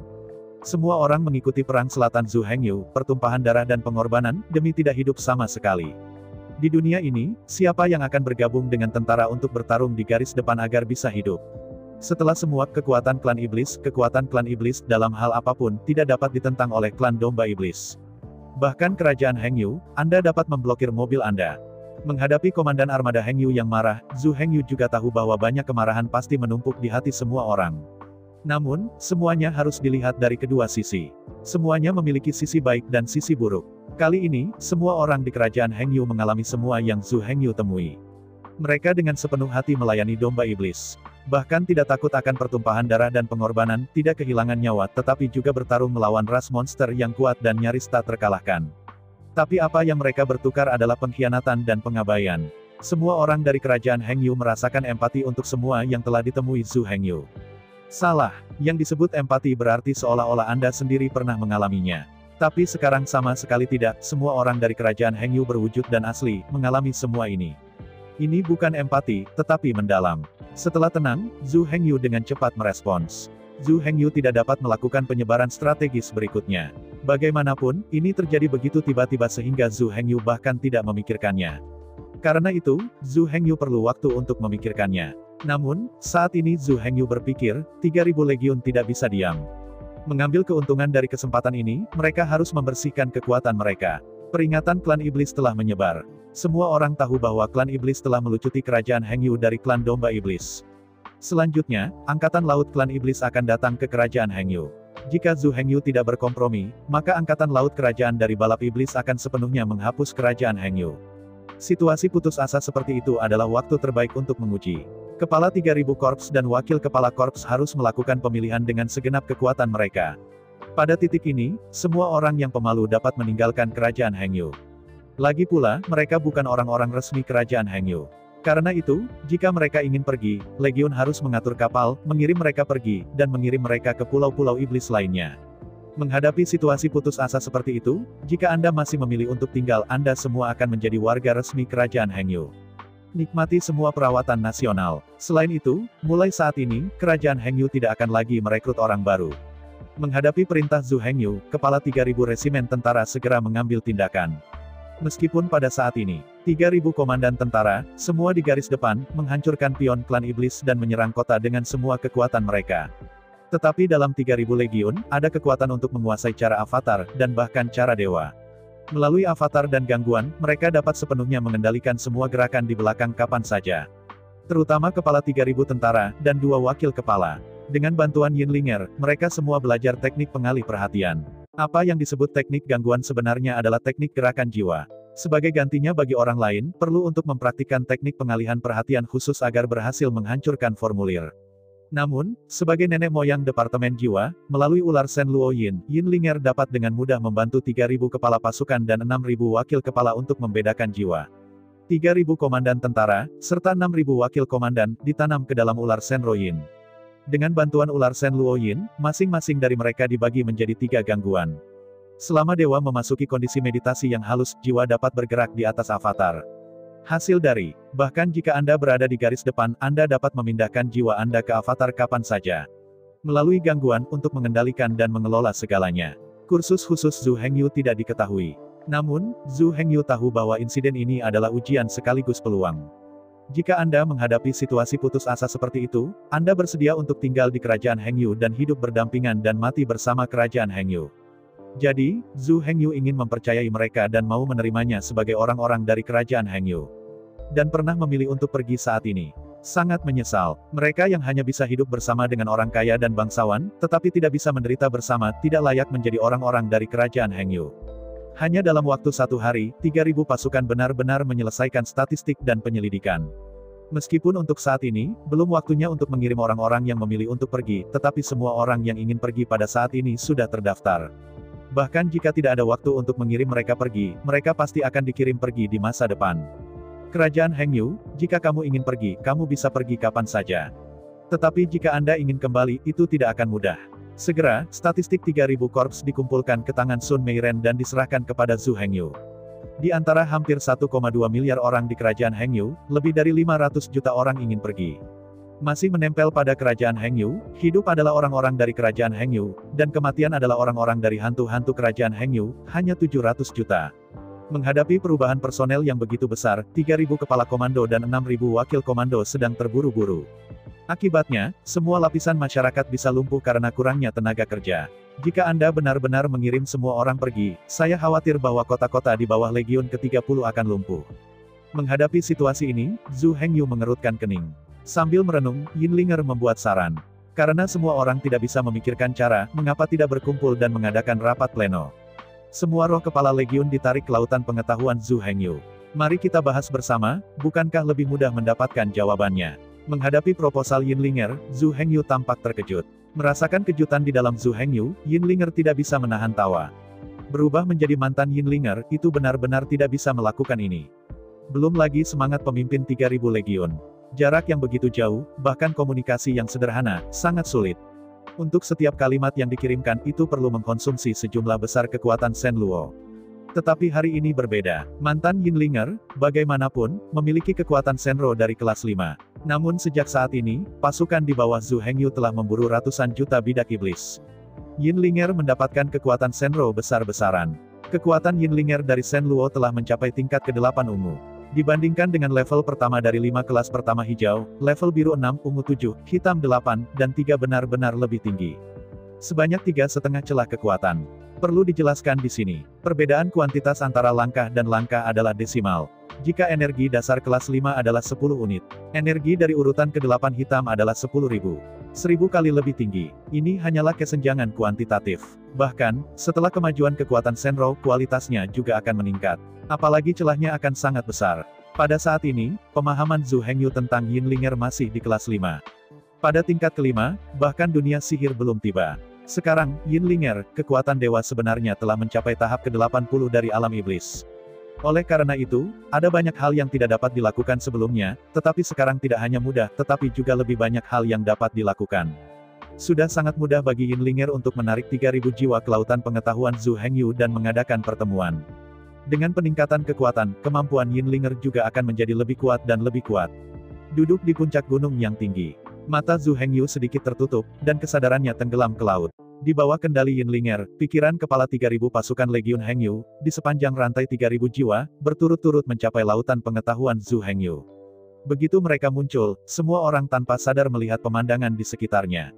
B: Semua orang mengikuti perang selatan Zhu Hengyu, pertumpahan darah dan pengorbanan, demi tidak hidup sama sekali. Di dunia ini, siapa yang akan bergabung dengan tentara untuk bertarung di garis depan agar bisa hidup? Setelah semua kekuatan klan iblis dalam hal apapun tidak dapat ditentang oleh klan domba iblis. Bahkan kerajaan Hengyu, Anda dapat memblokir mobil Anda. Menghadapi komandan armada Hengyu yang marah, Zhu Hengyu juga tahu bahwa banyak kemarahan pasti menumpuk di hati semua orang. Namun, semuanya harus dilihat dari kedua sisi. Semuanya memiliki sisi baik dan sisi buruk. Kali ini, semua orang di kerajaan Hengyu mengalami semua yang Zhu Hengyu temui. Mereka dengan sepenuh hati melayani domba iblis. Bahkan tidak takut akan pertumpahan darah dan pengorbanan, tidak kehilangan nyawa, tetapi juga bertarung melawan ras monster yang kuat dan nyaris tak terkalahkan. Tapi apa yang mereka bertukar adalah pengkhianatan dan pengabaian. Semua orang dari kerajaan Hengyu merasakan empati untuk semua yang telah ditemui Zhu Hengyu. Salah, yang disebut empati berarti seolah-olah Anda sendiri pernah mengalaminya. Tapi sekarang sama sekali tidak, semua orang dari kerajaan Hengyu berwujud dan asli, mengalami semua ini. Ini bukan empati, tetapi mendalam. Setelah tenang, Zhu Hengyu dengan cepat merespons. Zhu Hengyu tidak dapat melakukan penyebaran strategis berikutnya. Bagaimanapun, ini terjadi begitu tiba-tiba sehingga Zhu Hengyu bahkan tidak memikirkannya. Karena itu, Zhu Hengyu perlu waktu untuk memikirkannya. Namun, saat ini Zhu Hengyu berpikir, 3.000 legiun tidak bisa diam. Mengambil keuntungan dari kesempatan ini, mereka harus membersihkan kekuatan mereka. Peringatan klan iblis telah menyebar. Semua orang tahu bahwa klan iblis telah melucuti kerajaan Hengyu dari klan domba iblis. Selanjutnya, angkatan laut klan iblis akan datang ke kerajaan Hengyu. Jika Zhu Hengyu tidak berkompromi, maka angkatan laut kerajaan dari balap iblis akan sepenuhnya menghapus kerajaan Hengyu. Situasi putus asa seperti itu adalah waktu terbaik untuk menguji. Kepala 3.000 korps dan wakil kepala korps harus melakukan pemilihan dengan segenap kekuatan mereka. Pada titik ini, semua orang yang pemalu dapat meninggalkan kerajaan Hengyu. Lagi pula, mereka bukan orang-orang resmi kerajaan Hengyu. Karena itu, jika mereka ingin pergi, Legiun harus mengatur kapal, mengirim mereka pergi, dan mengirim mereka ke pulau-pulau iblis lainnya. Menghadapi situasi putus asa seperti itu, jika Anda masih memilih untuk tinggal, Anda semua akan menjadi warga resmi kerajaan Hengyu. Nikmati semua perawatan nasional. Selain itu, mulai saat ini, kerajaan Hengyu tidak akan lagi merekrut orang baru. Menghadapi perintah Zhu Hengyu, kepala 3.000 resimen tentara segera mengambil tindakan. Meskipun pada saat ini, 3.000 komandan tentara, semua di garis depan, menghancurkan pion klan iblis dan menyerang kota dengan semua kekuatan mereka. Tetapi dalam 3.000 legiun, ada kekuatan untuk menguasai cara avatar, dan bahkan cara dewa. Melalui avatar dan gangguan, mereka dapat sepenuhnya mengendalikan semua gerakan di belakang kapan saja. Terutama kepala 3.000 tentara, dan 2 wakil kepala. Dengan bantuan Yinlinger, mereka semua belajar teknik pengalih perhatian. Apa yang disebut teknik gangguan sebenarnya adalah teknik gerakan jiwa. Sebagai gantinya bagi orang lain, perlu untuk mempraktikkan teknik pengalihan perhatian khusus agar berhasil menghancurkan formulir. Namun, sebagai nenek moyang Departemen Jiwa, melalui ular Shen Luoyin, Yinlinger dapat dengan mudah membantu 3.000 kepala pasukan dan 6.000 wakil kepala untuk membedakan jiwa. 3.000 komandan tentara, serta 6.000 wakil komandan, ditanam ke dalam ular Shen Luoyin. Dengan bantuan ular Shen Luoyin, masing-masing dari mereka dibagi menjadi 3 gangguan. Selama dewa memasuki kondisi meditasi yang halus, jiwa dapat bergerak di atas avatar. Hasil dari, bahkan jika Anda berada di garis depan, Anda dapat memindahkan jiwa Anda ke avatar kapan saja. Melalui gangguan, untuk mengendalikan dan mengelola segalanya. Kursus khusus Zhu Hengyu tidak diketahui. Namun, Zhu Hengyu tahu bahwa insiden ini adalah ujian sekaligus peluang. Jika Anda menghadapi situasi putus asa seperti itu, Anda bersedia untuk tinggal di kerajaan Hengyu dan hidup berdampingan dan mati bersama kerajaan Hengyu. Jadi, Zhu Hengyu ingin mempercayai mereka dan mau menerimanya sebagai orang-orang dari kerajaan Hengyu. Dan pernah memilih untuk pergi saat ini. Sangat menyesal, mereka yang hanya bisa hidup bersama dengan orang kaya dan bangsawan, tetapi tidak bisa menderita bersama, tidak layak menjadi orang-orang dari kerajaan Hengyu. Hanya dalam waktu 1 hari, 3.000 pasukan benar-benar menyelesaikan statistik dan penyelidikan. Meskipun untuk saat ini, belum waktunya untuk mengirim orang-orang yang memilih untuk pergi, tetapi semua orang yang ingin pergi pada saat ini sudah terdaftar. Bahkan jika tidak ada waktu untuk mengirim mereka pergi, mereka pasti akan dikirim pergi di masa depan. Kerajaan Hengyu, jika kamu ingin pergi, kamu bisa pergi kapan saja. Tetapi jika Anda ingin kembali, itu tidak akan mudah. Segera, statistik 3.000 korps dikumpulkan ke tangan Sun Meiren dan diserahkan kepada Zhu Hengyu. Di antara hampir 1,2 miliar orang di kerajaan Hengyu, lebih dari 500 juta orang ingin pergi. Masih menempel pada kerajaan Hengyu, hidup adalah orang-orang dari kerajaan Hengyu, dan kematian adalah orang-orang dari hantu-hantu kerajaan Hengyu, hanya 700 juta. Menghadapi perubahan personel yang begitu besar, 3.000 kepala komando dan 6.000 wakil komando sedang terburu-buru. Akibatnya, semua lapisan masyarakat bisa lumpuh karena kurangnya tenaga kerja. Jika Anda benar-benar mengirim semua orang pergi, saya khawatir bahwa kota-kota di bawah Legiun ke-30 akan lumpuh. Menghadapi situasi ini, Zhu Hengyu mengerutkan kening. Sambil merenung, Yinlinger membuat saran. Karena semua orang tidak bisa memikirkan cara, mengapa tidak berkumpul dan mengadakan rapat pleno. Semua roh kepala Legiun ditarik ke lautan pengetahuan Zhu Hengyu. Mari kita bahas bersama, bukankah lebih mudah mendapatkan jawabannya? Menghadapi proposal Yinlinger, Zhu Hengyu tampak terkejut. Merasakan kejutan di dalam Zhu Hengyu, Yinlinger tidak bisa menahan tawa. Berubah menjadi mantan Yinlinger, itu benar-benar tidak bisa melakukan ini. Belum lagi semangat pemimpin 3.000 legiun. Jarak yang begitu jauh, bahkan komunikasi yang sederhana, sangat sulit. Untuk setiap kalimat yang dikirimkan, itu perlu mengkonsumsi sejumlah besar kekuatan Shen Luo. Tetapi hari ini berbeda. Mantan Yinlinger, bagaimanapun, memiliki kekuatan Senro dari kelas 5. Namun sejak saat ini, pasukan di bawah Zhu Hengyu telah memburu ratusan juta bidak iblis. Yinlinger mendapatkan kekuatan Senro besar-besaran. Kekuatan Yinlinger dari Shen Luo telah mencapai tingkat ke-8 ungu. Dibandingkan dengan level pertama dari 5 kelas pertama hijau, level biru 6, ungu 7, hitam 8, dan 3 benar-benar lebih tinggi. Sebanyak 3,5 celah kekuatan. Perlu dijelaskan di sini, perbedaan kuantitas antara langkah dan langkah adalah desimal. Jika energi dasar kelas 5 adalah 10 unit, energi dari urutan ke-8 hitam adalah 10.000. 1000 kali lebih tinggi. Ini hanyalah kesenjangan kuantitatif. Bahkan, setelah kemajuan kekuatan Senro, kualitasnya juga akan meningkat. Apalagi celahnya akan sangat besar. Pada saat ini, pemahaman Zhu Hengyu tentang Yinlinger masih di kelas 5. Pada tingkat kelima, bahkan dunia sihir belum tiba. Sekarang, Yinlinger, kekuatan dewa sebenarnya telah mencapai tahap ke-80 dari alam iblis. Oleh karena itu, ada banyak hal yang tidak dapat dilakukan sebelumnya, tetapi sekarang tidak hanya mudah, tetapi juga lebih banyak hal yang dapat dilakukan. Sudah sangat mudah bagi Yinlinger untuk menarik 3.000 jiwa ke lautan pengetahuan Zhu Hengyu dan mengadakan pertemuan. Dengan peningkatan kekuatan, kemampuan Yinlinger juga akan menjadi lebih kuat dan lebih kuat. Duduk di puncak gunung yang tinggi. Mata Zhu Hengyu sedikit tertutup, dan kesadarannya tenggelam ke laut. Di bawah kendali Yinlinger, pikiran kepala 3.000 pasukan Legiun Hengyu, di sepanjang rantai 3.000 jiwa, berturut-turut mencapai lautan pengetahuan Zhu Hengyu. Begitu mereka muncul, semua orang tanpa sadar melihat pemandangan di sekitarnya.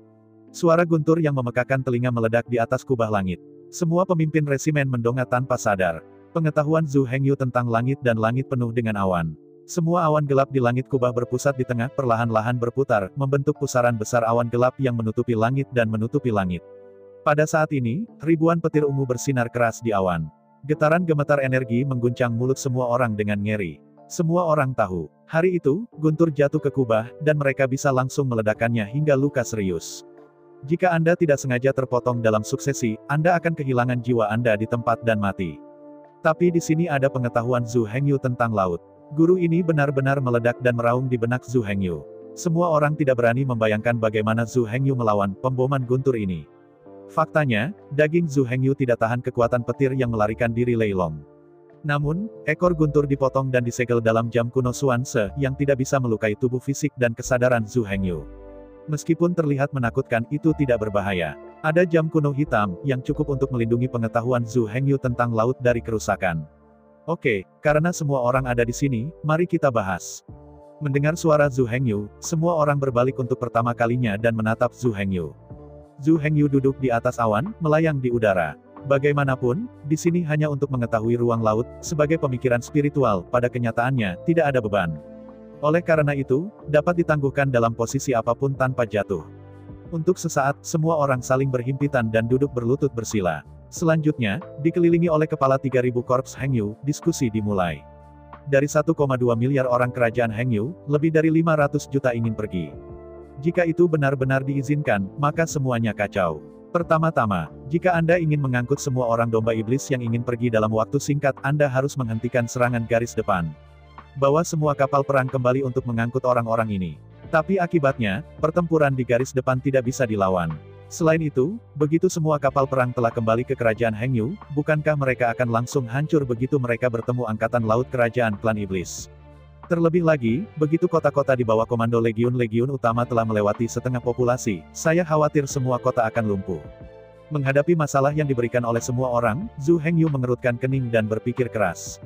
B: Suara guntur yang memekakan telinga meledak di atas kubah langit. Semua pemimpin resimen mendongak tanpa sadar. Pengetahuan Zhu Hengyu tentang langit dan langit penuh dengan awan. Semua awan gelap di langit kubah berpusat di tengah, perlahan-lahan berputar, membentuk pusaran besar awan gelap yang menutupi langit dan menutupi langit. Pada saat ini, ribuan petir ungu bersinar keras di awan. Getaran gemetar energi mengguncang mulut semua orang dengan ngeri. Semua orang tahu, hari itu, guntur jatuh ke kubah, dan mereka bisa langsung meledakkannya hingga luka serius. Jika Anda tidak sengaja terpotong dalam suksesi, Anda akan kehilangan jiwa Anda di tempat dan mati. Tapi di sini ada pengetahuan Zhu Hengyu tentang laut. Guru ini benar-benar meledak dan meraung di benak Zhu Hengyu. Semua orang tidak berani membayangkan bagaimana Zhu Hengyu melawan pemboman guntur ini. Faktanya, daging Zhu Hengyu tidak tahan kekuatan petir yang melarikan diri Lei Long. Namun, ekor guntur dipotong dan disegel dalam jam kuno Xuanze, yang tidak bisa melukai tubuh fisik dan kesadaran Zhu Hengyu. Meskipun terlihat menakutkan, itu tidak berbahaya. Ada jam kuno hitam, yang cukup untuk melindungi pengetahuan Zhu Hengyu tentang laut dari kerusakan. Oke, karena semua orang ada di sini, mari kita bahas. Mendengar suara Zhu Hengyu, semua orang berbalik untuk pertama kalinya dan menatap Zhu Hengyu. Zhu Hengyu duduk di atas awan, melayang di udara. Bagaimanapun, di sini hanya untuk mengetahui ruang laut, sebagai pemikiran spiritual, pada kenyataannya, tidak ada beban. Oleh karena itu, dapat ditangguhkan dalam posisi apapun tanpa jatuh. Untuk sesaat, semua orang saling berhimpitan dan duduk berlutut bersila. Selanjutnya, dikelilingi oleh kepala 3.000 korps Hengyu, diskusi dimulai. Dari 1,2 miliar orang kerajaan Hengyu, lebih dari 500 juta ingin pergi. Jika itu benar-benar diizinkan, maka semuanya kacau. Pertama-tama, jika Anda ingin mengangkut semua orang domba iblis yang ingin pergi dalam waktu singkat, Anda harus menghentikan serangan garis depan. Bawa semua kapal perang kembali untuk mengangkut orang-orang ini. Tapi akibatnya, pertempuran di garis depan tidak bisa dilawan. Selain itu, begitu semua kapal perang telah kembali ke kerajaan Hengyu, bukankah mereka akan langsung hancur begitu mereka bertemu angkatan laut kerajaan klan iblis? Terlebih lagi, begitu kota-kota di bawah komando legiun-legiun utama telah melewati setengah populasi, saya khawatir semua kota akan lumpuh. Menghadapi masalah yang diberikan oleh semua orang, Zhu Hengyu mengerutkan kening dan berpikir keras.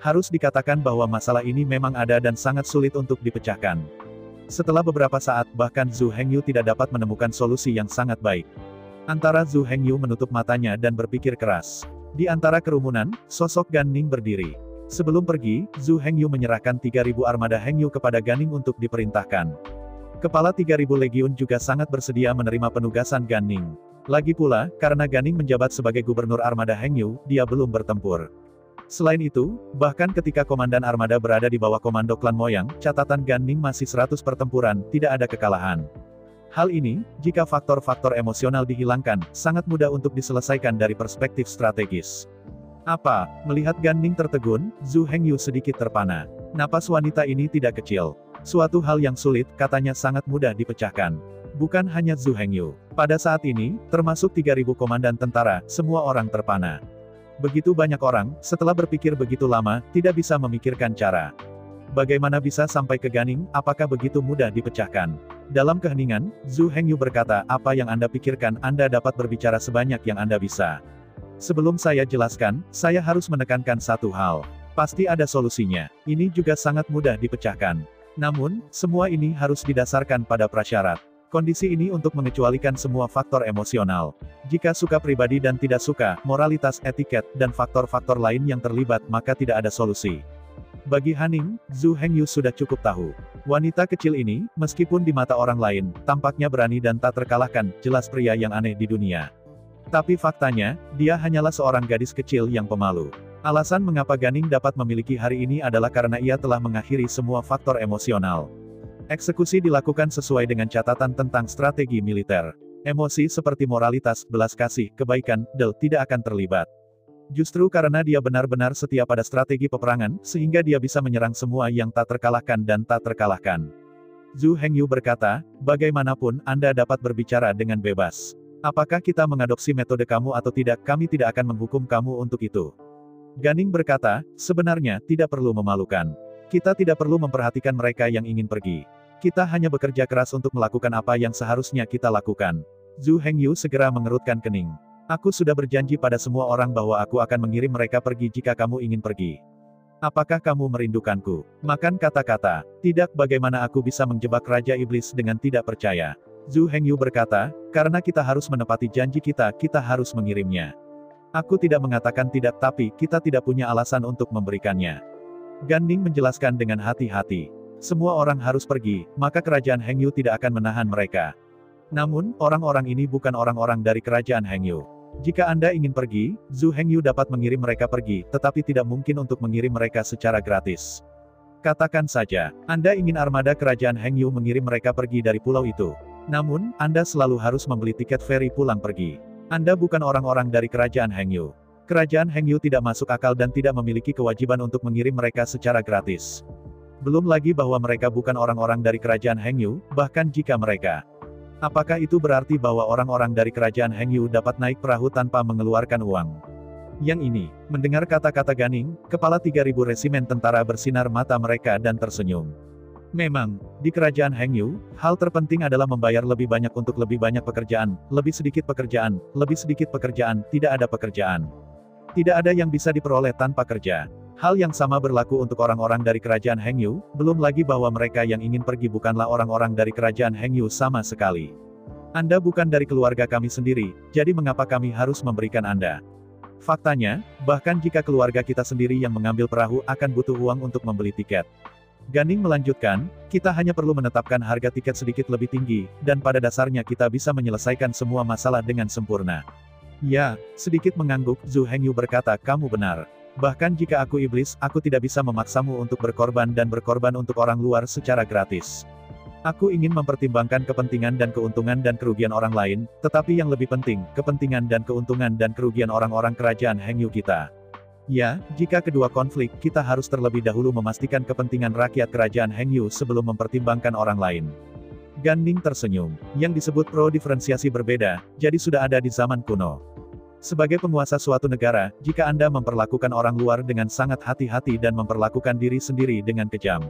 B: Harus dikatakan bahwa masalah ini memang ada dan sangat sulit untuk dipecahkan. Setelah beberapa saat, bahkan Zhu Hengyu tidak dapat menemukan solusi yang sangat baik. Antara Zhu Hengyu menutup matanya dan berpikir keras. Di antara kerumunan, sosok Gan Ning berdiri. Sebelum pergi, Zhu Hengyu menyerahkan 3.000 armada Hengyu kepada Gan Ning untuk diperintahkan. Kepala 3.000 legiun juga sangat bersedia menerima penugasan Gan Ning. Lagi pula, karena Gan Ning menjabat sebagai gubernur armada Hengyu, dia belum bertempur. Selain itu, bahkan ketika komandan armada berada di bawah komando klan Moyang, catatan Gan Ning masih 100 pertempuran, tidak ada kekalahan. Hal ini, jika faktor-faktor emosional dihilangkan, sangat mudah untuk diselesaikan dari perspektif strategis. Apa? Melihat Gan Ning tertegun, Zhu Hengyu sedikit terpana. Napas wanita ini tidak kecil. Suatu hal yang sulit, katanya sangat mudah dipecahkan. Bukan hanya Zhu Hengyu. Pada saat ini, termasuk 3.000 komandan tentara, semua orang terpana. Begitu banyak orang, setelah berpikir begitu lama, tidak bisa memikirkan cara. Bagaimana bisa sampai ke Gan Ning, apakah begitu mudah dipecahkan? Dalam keheningan, Zhu Hengyu berkata, apa yang Anda pikirkan, Anda dapat berbicara sebanyak yang Anda bisa. Sebelum saya jelaskan, saya harus menekankan satu hal. Pasti ada solusinya. Ini juga sangat mudah dipecahkan. Namun, semua ini harus didasarkan pada prasyarat. Kondisi ini untuk mengecualikan semua faktor emosional. Jika suka pribadi dan tidak suka, moralitas, etiket, dan faktor-faktor lain yang terlibat, maka tidak ada solusi. Bagi Han Ning, Zhu Hengyu sudah cukup tahu. Wanita kecil ini, meskipun di mata orang lain, tampaknya berani dan tak terkalahkan, jelas pria yang aneh di dunia. Tapi faktanya, dia hanyalah seorang gadis kecil yang pemalu. Alasan mengapa Gan Ning dapat memiliki hari ini adalah karena ia telah mengakhiri semua faktor emosional. Eksekusi dilakukan sesuai dengan catatan tentang strategi militer. Emosi seperti moralitas, belas kasih, kebaikan, tidak akan terlibat. Justru karena dia benar-benar setia pada strategi peperangan, sehingga dia bisa menyerang semua yang tak terkalahkan dan tak terkalahkan. Zhu Hengyu berkata, bagaimanapun, Anda dapat berbicara dengan bebas. Apakah kita mengadopsi metode kamu atau tidak, kami tidak akan menghukum kamu untuk itu. Gan Ning berkata, sebenarnya, tidak perlu memalukan. Kita tidak perlu memperhatikan mereka yang ingin pergi. Kita hanya bekerja keras untuk melakukan apa yang seharusnya kita lakukan. Zhu Hengyu segera mengerutkan kening. Aku sudah berjanji pada semua orang bahwa aku akan mengirim mereka pergi jika kamu ingin pergi. Apakah kamu merindukanku? Makan kata-kata. Tidak, bagaimana aku bisa menjebak Raja Iblis dengan tidak percaya. Zhu Hengyu berkata, karena kita harus menepati janji kita harus mengirimnya. Aku tidak mengatakan tidak, tapi kita tidak punya alasan untuk memberikannya. Gan Ning menjelaskan dengan hati-hati. Semua orang harus pergi, maka kerajaan Hengyu tidak akan menahan mereka. Namun, orang-orang ini bukan orang-orang dari kerajaan Hengyu. Jika Anda ingin pergi, Zhu Hengyu dapat mengirim mereka pergi, tetapi tidak mungkin untuk mengirim mereka secara gratis. Katakan saja, Anda ingin armada kerajaan Hengyu mengirim mereka pergi dari pulau itu. Namun, Anda selalu harus membeli tiket feri pulang pergi. Anda bukan orang-orang dari kerajaan Hengyu. Kerajaan Hengyu tidak masuk akal dan tidak memiliki kewajiban untuk mengirim mereka secara gratis. Belum lagi bahwa mereka bukan orang-orang dari kerajaan Hengyu, bahkan jika mereka. Apakah itu berarti bahwa orang-orang dari kerajaan Hengyu dapat naik perahu tanpa mengeluarkan uang? Yang ini, mendengar kata-kata Gan Ning, kepala 3.000 resimen tentara bersinar mata mereka dan tersenyum. Memang, di kerajaan Hengyu, hal terpenting adalah membayar lebih banyak untuk lebih banyak pekerjaan, lebih sedikit pekerjaan, tidak ada pekerjaan. Tidak ada yang bisa diperoleh tanpa kerja. Hal yang sama berlaku untuk orang-orang dari kerajaan Hengyu, belum lagi bahwa mereka yang ingin pergi bukanlah orang-orang dari kerajaan Hengyu sama sekali. Anda bukan dari keluarga kami sendiri, jadi mengapa kami harus memberikan Anda? Faktanya, bahkan jika keluarga kita sendiri yang mengambil perahu akan butuh uang untuk membeli tiket. Gan Ning melanjutkan, kita hanya perlu menetapkan harga tiket sedikit lebih tinggi, dan pada dasarnya kita bisa menyelesaikan semua masalah dengan sempurna. Ya, sedikit mengangguk, Zhu Hengyu berkata, kamu benar. Bahkan jika aku iblis, aku tidak bisa memaksamu untuk berkorban untuk orang luar secara gratis. Aku ingin mempertimbangkan kepentingan dan keuntungan dan kerugian orang lain, tetapi yang lebih penting, kepentingan dan keuntungan dan kerugian orang-orang kerajaan Hengyu kita. Ya, jika kedua konflik, kita harus terlebih dahulu memastikan kepentingan rakyat kerajaan Hengyu sebelum mempertimbangkan orang lain. Gan Ning tersenyum. Yang disebut pro-diferensiasi berbeda, jadi sudah ada di zaman kuno. Sebagai penguasa suatu negara, jika Anda memperlakukan orang luar dengan sangat hati-hati dan memperlakukan diri sendiri dengan kejam,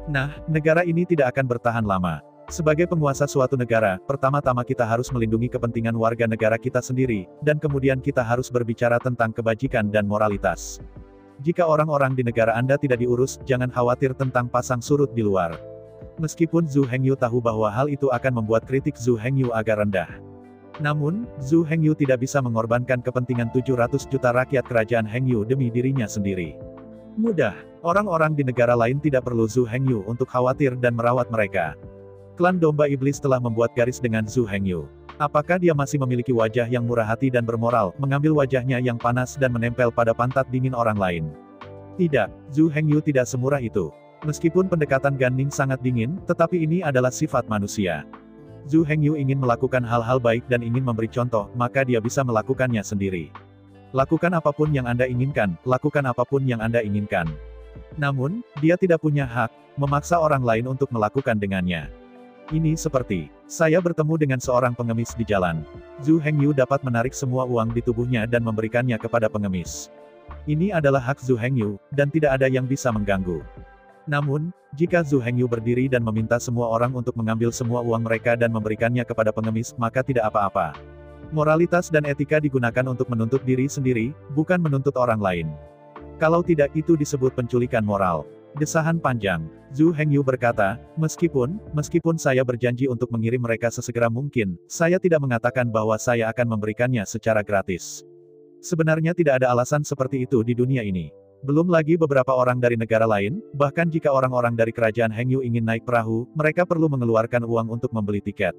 B: nah, negara ini tidak akan bertahan lama. Sebagai penguasa suatu negara, pertama-tama kita harus melindungi kepentingan warga negara kita sendiri, dan kemudian kita harus berbicara tentang kebajikan dan moralitas. Jika orang-orang di negara Anda tidak diurus, jangan khawatir tentang pasang surut di luar. Meskipun Zhu Hengyu tahu bahwa hal itu akan membuat kritik Zhu Hengyu agak rendah. Namun, Zhu Hengyu tidak bisa mengorbankan kepentingan 700 juta rakyat kerajaan Hengyu demi dirinya sendiri. Mudah, orang-orang di negara lain tidak perlu Zhu Hengyu untuk khawatir dan merawat mereka. Klan Domba Iblis telah membuat garis dengan Zhu Hengyu. Apakah dia masih memiliki wajah yang murah hati dan bermoral, mengambil wajahnya yang panas dan menempel pada pantat dingin orang lain? Tidak, Zhu Hengyu tidak semurah itu. Meskipun pendekatan Gan Ning sangat dingin, tetapi ini adalah sifat manusia. Zhu Hengyu ingin melakukan hal-hal baik dan ingin memberi contoh, maka dia bisa melakukannya sendiri. Lakukan apapun yang Anda inginkan, lakukan apapun yang Anda inginkan. Namun, dia tidak punya hak memaksa orang lain untuk melakukan dengannya. Ini seperti, saya bertemu dengan seorang pengemis di jalan. Zhu Hengyu dapat menarik semua uang di tubuhnya dan memberikannya kepada pengemis. Ini adalah hak Zhu Hengyu, dan tidak ada yang bisa mengganggu. Namun, jika Zhu Hengyu berdiri dan meminta semua orang untuk mengambil semua uang mereka dan memberikannya kepada pengemis, maka tidak apa-apa. Moralitas dan etika digunakan untuk menuntut diri sendiri, bukan menuntut orang lain. Kalau tidak, itu disebut penculikan moral. Desahan panjang. Zhu Hengyu berkata, meskipun saya berjanji untuk mengirim mereka sesegera mungkin, saya tidak mengatakan bahwa saya akan memberikannya secara gratis. Sebenarnya tidak ada alasan seperti itu di dunia ini. Belum lagi beberapa orang dari negara lain, bahkan jika orang-orang dari kerajaan Hengyu ingin naik perahu, mereka perlu mengeluarkan uang untuk membeli tiket.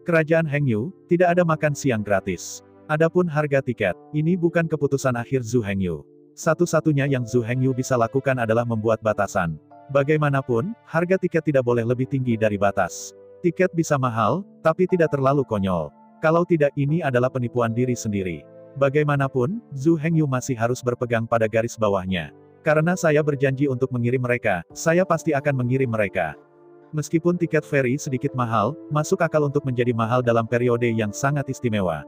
B: Kerajaan Hengyu, tidak ada makan siang gratis. Adapun harga tiket, ini bukan keputusan akhir Zhu Hengyu. Satu-satunya yang Zhu Hengyu bisa lakukan adalah membuat batasan. Bagaimanapun, harga tiket tidak boleh lebih tinggi dari batas. Tiket bisa mahal, tapi tidak terlalu konyol. Kalau tidak, ini adalah penipuan diri sendiri. Bagaimanapun, Zhu Hengyu masih harus berpegang pada garis bawahnya. Karena saya berjanji untuk mengirim mereka, saya pasti akan mengirim mereka. Meskipun tiket feri sedikit mahal, masuk akal untuk menjadi mahal dalam periode yang sangat istimewa.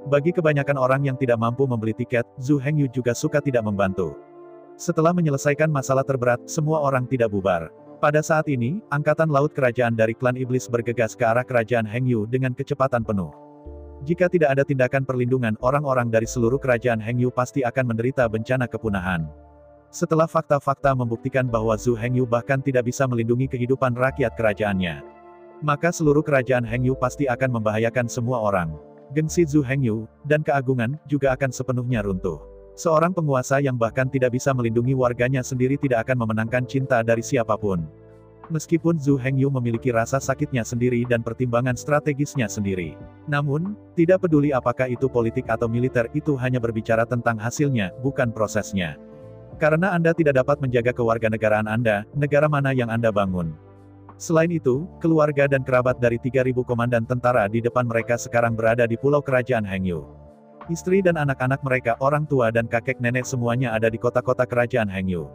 B: Bagi kebanyakan orang yang tidak mampu membeli tiket, Zhu Hengyu juga suka tidak membantu. Setelah menyelesaikan masalah terberat, semua orang tidak bubar. Pada saat ini, angkatan laut kerajaan dari klan iblis bergegas ke arah kerajaan Hengyu dengan kecepatan penuh. Jika tidak ada tindakan perlindungan, orang-orang dari seluruh kerajaan Hengyu pasti akan menderita bencana kepunahan. Setelah fakta-fakta membuktikan bahwa Zhu Hengyu bahkan tidak bisa melindungi kehidupan rakyat kerajaannya, maka seluruh kerajaan Hengyu pasti akan membahayakan semua orang. Gengsi Zhu Hengyu, dan keagungan, juga akan sepenuhnya runtuh. Seorang penguasa yang bahkan tidak bisa melindungi warganya sendiri tidak akan memenangkan cinta dari siapapun. Meskipun Zhu Hengyu memiliki rasa sakitnya sendiri dan pertimbangan strategisnya sendiri. Namun, tidak peduli apakah itu politik atau militer, itu hanya berbicara tentang hasilnya, bukan prosesnya. Karena Anda tidak dapat menjaga kewarganegaraan Anda, negara mana yang Anda bangun. Selain itu, keluarga dan kerabat dari 3.000 komandan tentara di depan mereka sekarang berada di pulau kerajaan Hengyu. Istri dan anak-anak mereka, orang tua dan kakek nenek semuanya ada di kota-kota kerajaan Hengyu.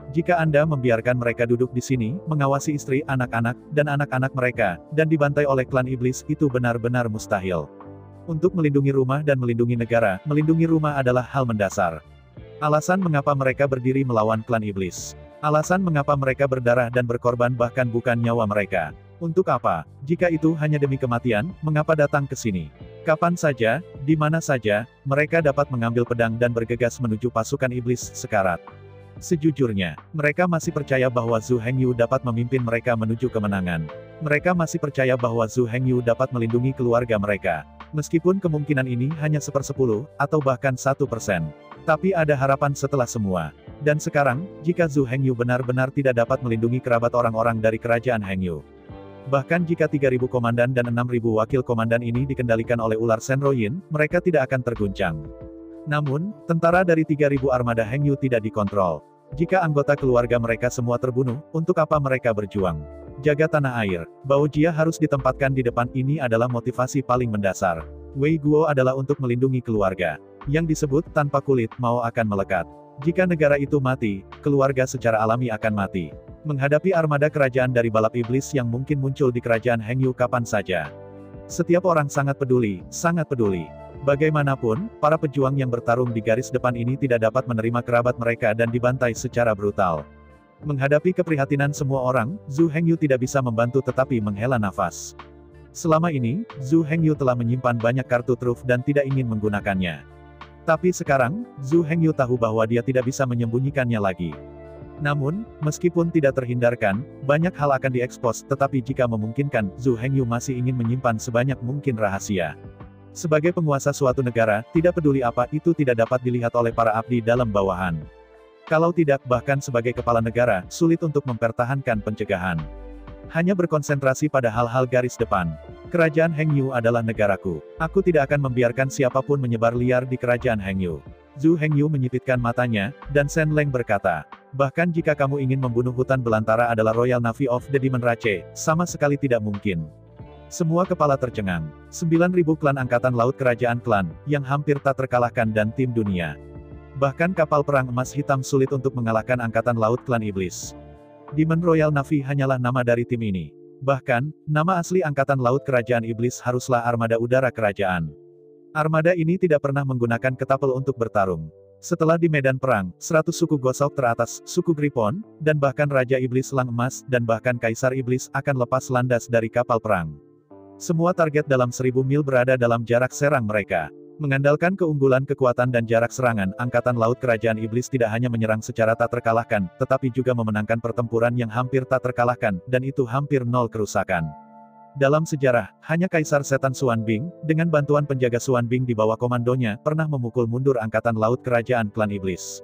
B: Jika Anda membiarkan mereka duduk di sini, mengawasi istri, anak-anak, dan anak-anak mereka, dan dibantai oleh klan iblis, itu benar-benar mustahil. Untuk melindungi rumah dan melindungi negara, melindungi rumah adalah hal mendasar. Alasan mengapa mereka berdiri melawan klan iblis. Alasan mengapa mereka berdarah dan berkorban bahkan bukan nyawa mereka. Untuk apa? Jika itu hanya demi kematian, mengapa datang ke sini? Kapan saja, di mana saja, mereka dapat mengambil pedang dan bergegas menuju pasukan iblis sekarat. Sejujurnya, mereka masih percaya bahwa Zhu Hengyu dapat memimpin mereka menuju kemenangan. Mereka masih percaya bahwa Zhu Hengyu dapat melindungi keluarga mereka. Meskipun kemungkinan ini hanya 1/10, atau bahkan 1%. Tapi ada harapan setelah semua. Dan sekarang, jika Zhu Hengyu benar-benar tidak dapat melindungi kerabat orang-orang dari kerajaan Hengyu. Bahkan jika 3.000 komandan dan 6.000 wakil komandan ini dikendalikan oleh ular Senroyin, mereka tidak akan terguncang. Namun, tentara dari 3.000 armada Hengyu tidak dikontrol. Jika anggota keluarga mereka semua terbunuh, untuk apa mereka berjuang? Jaga tanah air. Bao Jia harus ditempatkan di depan, ini adalah motivasi paling mendasar. Wei Guo adalah untuk melindungi keluarga. Yang disebut tanpa kulit mau akan melekat. Jika negara itu mati, keluarga secara alami akan mati. Menghadapi armada kerajaan dari balap iblis yang mungkin muncul di kerajaan Hengyu kapan saja. Setiap orang sangat peduli, sangat peduli. Bagaimanapun, para pejuang yang bertarung di garis depan ini tidak dapat menerima kerabat mereka dan dibantai secara brutal. Menghadapi keprihatinan semua orang, Zhu Hengyu tidak bisa membantu tetapi menghela nafas. Selama ini, Zhu Hengyu telah menyimpan banyak kartu truf dan tidak ingin menggunakannya. Tapi sekarang, Zhu Hengyu tahu bahwa dia tidak bisa menyembunyikannya lagi. Namun, meskipun tidak terhindarkan, banyak hal akan diekspos, tetapi jika memungkinkan, Zhu Hengyu masih ingin menyimpan sebanyak mungkin rahasia. Sebagai penguasa suatu negara, tidak peduli apa itu tidak dapat dilihat oleh para abdi dalam bawahan. Kalau tidak, bahkan sebagai kepala negara, sulit untuk mempertahankan pencegahan. Hanya berkonsentrasi pada hal-hal garis depan. Kerajaan Hengyu adalah negaraku. Aku tidak akan membiarkan siapapun menyebar liar di kerajaan Hengyu. Zhu Hengyu menyipitkan matanya, dan Shen Leng berkata, bahkan jika kamu ingin membunuh hutan belantara adalah Royal Navy of the Demon Rache, sama sekali tidak mungkin. Semua kepala tercengang. 9.000 klan angkatan laut kerajaan klan, yang hampir tak terkalahkan dan tim dunia. Bahkan kapal perang emas hitam sulit untuk mengalahkan angkatan laut klan iblis. Demon Royal Navy hanyalah nama dari tim ini. Bahkan, nama asli Angkatan Laut Kerajaan Iblis haruslah Armada Udara Kerajaan. Armada ini tidak pernah menggunakan ketapel untuk bertarung. Setelah di medan perang, 100 suku Gosok teratas, suku Gripon, dan bahkan Raja Iblis Lang Emas, dan bahkan Kaisar Iblis akan lepas landas dari kapal perang. Semua target dalam 1000 mil berada dalam jarak serang mereka. Mengandalkan keunggulan kekuatan dan jarak serangan, Angkatan Laut Kerajaan Iblis tidak hanya menyerang secara tak terkalahkan, tetapi juga memenangkan pertempuran yang hampir tak terkalahkan, dan itu hampir nol kerusakan. Dalam sejarah, hanya Kaisar Setan Xuanbing, dengan bantuan penjaga Xuanbing di bawah komandonya, pernah memukul mundur Angkatan Laut Kerajaan Klan Iblis.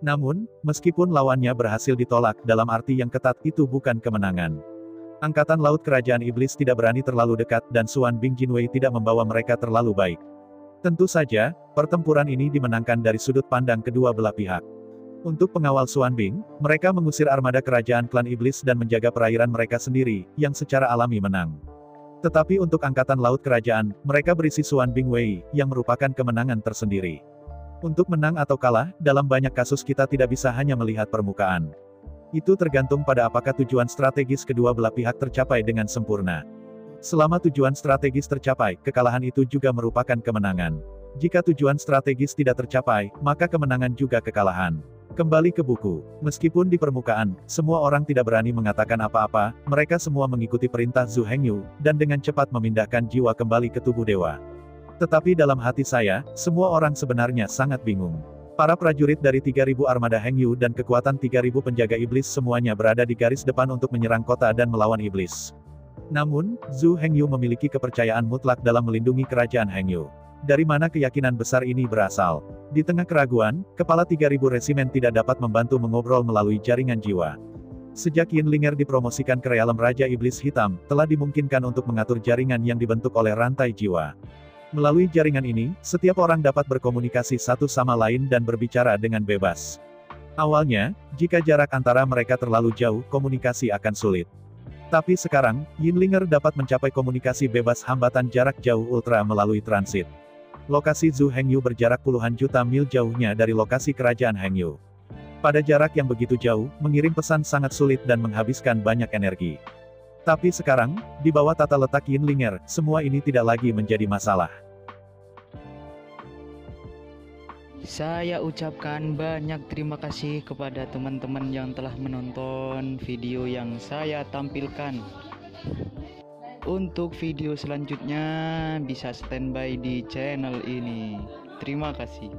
B: Namun, meskipun lawannya berhasil ditolak, dalam arti yang ketat, itu bukan kemenangan. Angkatan Laut Kerajaan Iblis tidak berani terlalu dekat, dan Xuanbing Jinwei tidak membawa mereka terlalu baik. Tentu saja, pertempuran ini dimenangkan dari sudut pandang kedua belah pihak. Untuk pengawal Xuanbing, mereka mengusir armada kerajaan klan iblis dan menjaga perairan mereka sendiri, yang secara alami menang. Tetapi untuk angkatan laut kerajaan, mereka berisi Xuanbing Wei, yang merupakan kemenangan tersendiri. Untuk menang atau kalah, dalam banyak kasus kita tidak bisa hanya melihat permukaan. Itu tergantung pada apakah tujuan strategis kedua belah pihak tercapai dengan sempurna. Selama tujuan strategis tercapai, kekalahan itu juga merupakan kemenangan. Jika tujuan strategis tidak tercapai, maka kemenangan juga kekalahan. Kembali ke buku. Meskipun di permukaan, semua orang tidak berani mengatakan apa-apa, mereka semua mengikuti perintah Zhu Hengyu, dan dengan cepat memindahkan jiwa kembali ke tubuh dewa. Tetapi dalam hati saya, semua orang sebenarnya sangat bingung. Para prajurit dari 3000 armada Hengyu dan kekuatan 3000 penjaga iblis semuanya berada di garis depan untuk menyerang kota dan melawan iblis. Namun, Zhu Hengyu memiliki kepercayaan mutlak dalam melindungi kerajaan Hengyu. Dari mana keyakinan besar ini berasal? Di tengah keraguan, kepala 3000 resimen tidak dapat membantu mengobrol melalui jaringan jiwa. Sejak Yinlinger dipromosikan ke realem Raja Iblis Hitam, telah dimungkinkan untuk mengatur jaringan yang dibentuk oleh rantai jiwa. Melalui jaringan ini, setiap orang dapat berkomunikasi satu sama lain dan berbicara dengan bebas. Awalnya, jika jarak antara mereka terlalu jauh, komunikasi akan sulit. Tapi sekarang, Yinlinger dapat mencapai komunikasi bebas hambatan jarak jauh ultra melalui transit. Lokasi Zhu Hengyu berjarak puluhan juta mil jauhnya dari lokasi kerajaan Hengyu. Pada jarak yang begitu jauh, mengirim pesan sangat sulit dan menghabiskan banyak energi. Tapi sekarang, di bawah tata letak Yinlinger, semua ini tidak lagi menjadi masalah.
A: Saya ucapkan banyak terima kasih kepada teman-teman yang telah menonton video yang saya tampilkan. Untuk video selanjutnya bisa standby di channel ini. Terima kasih.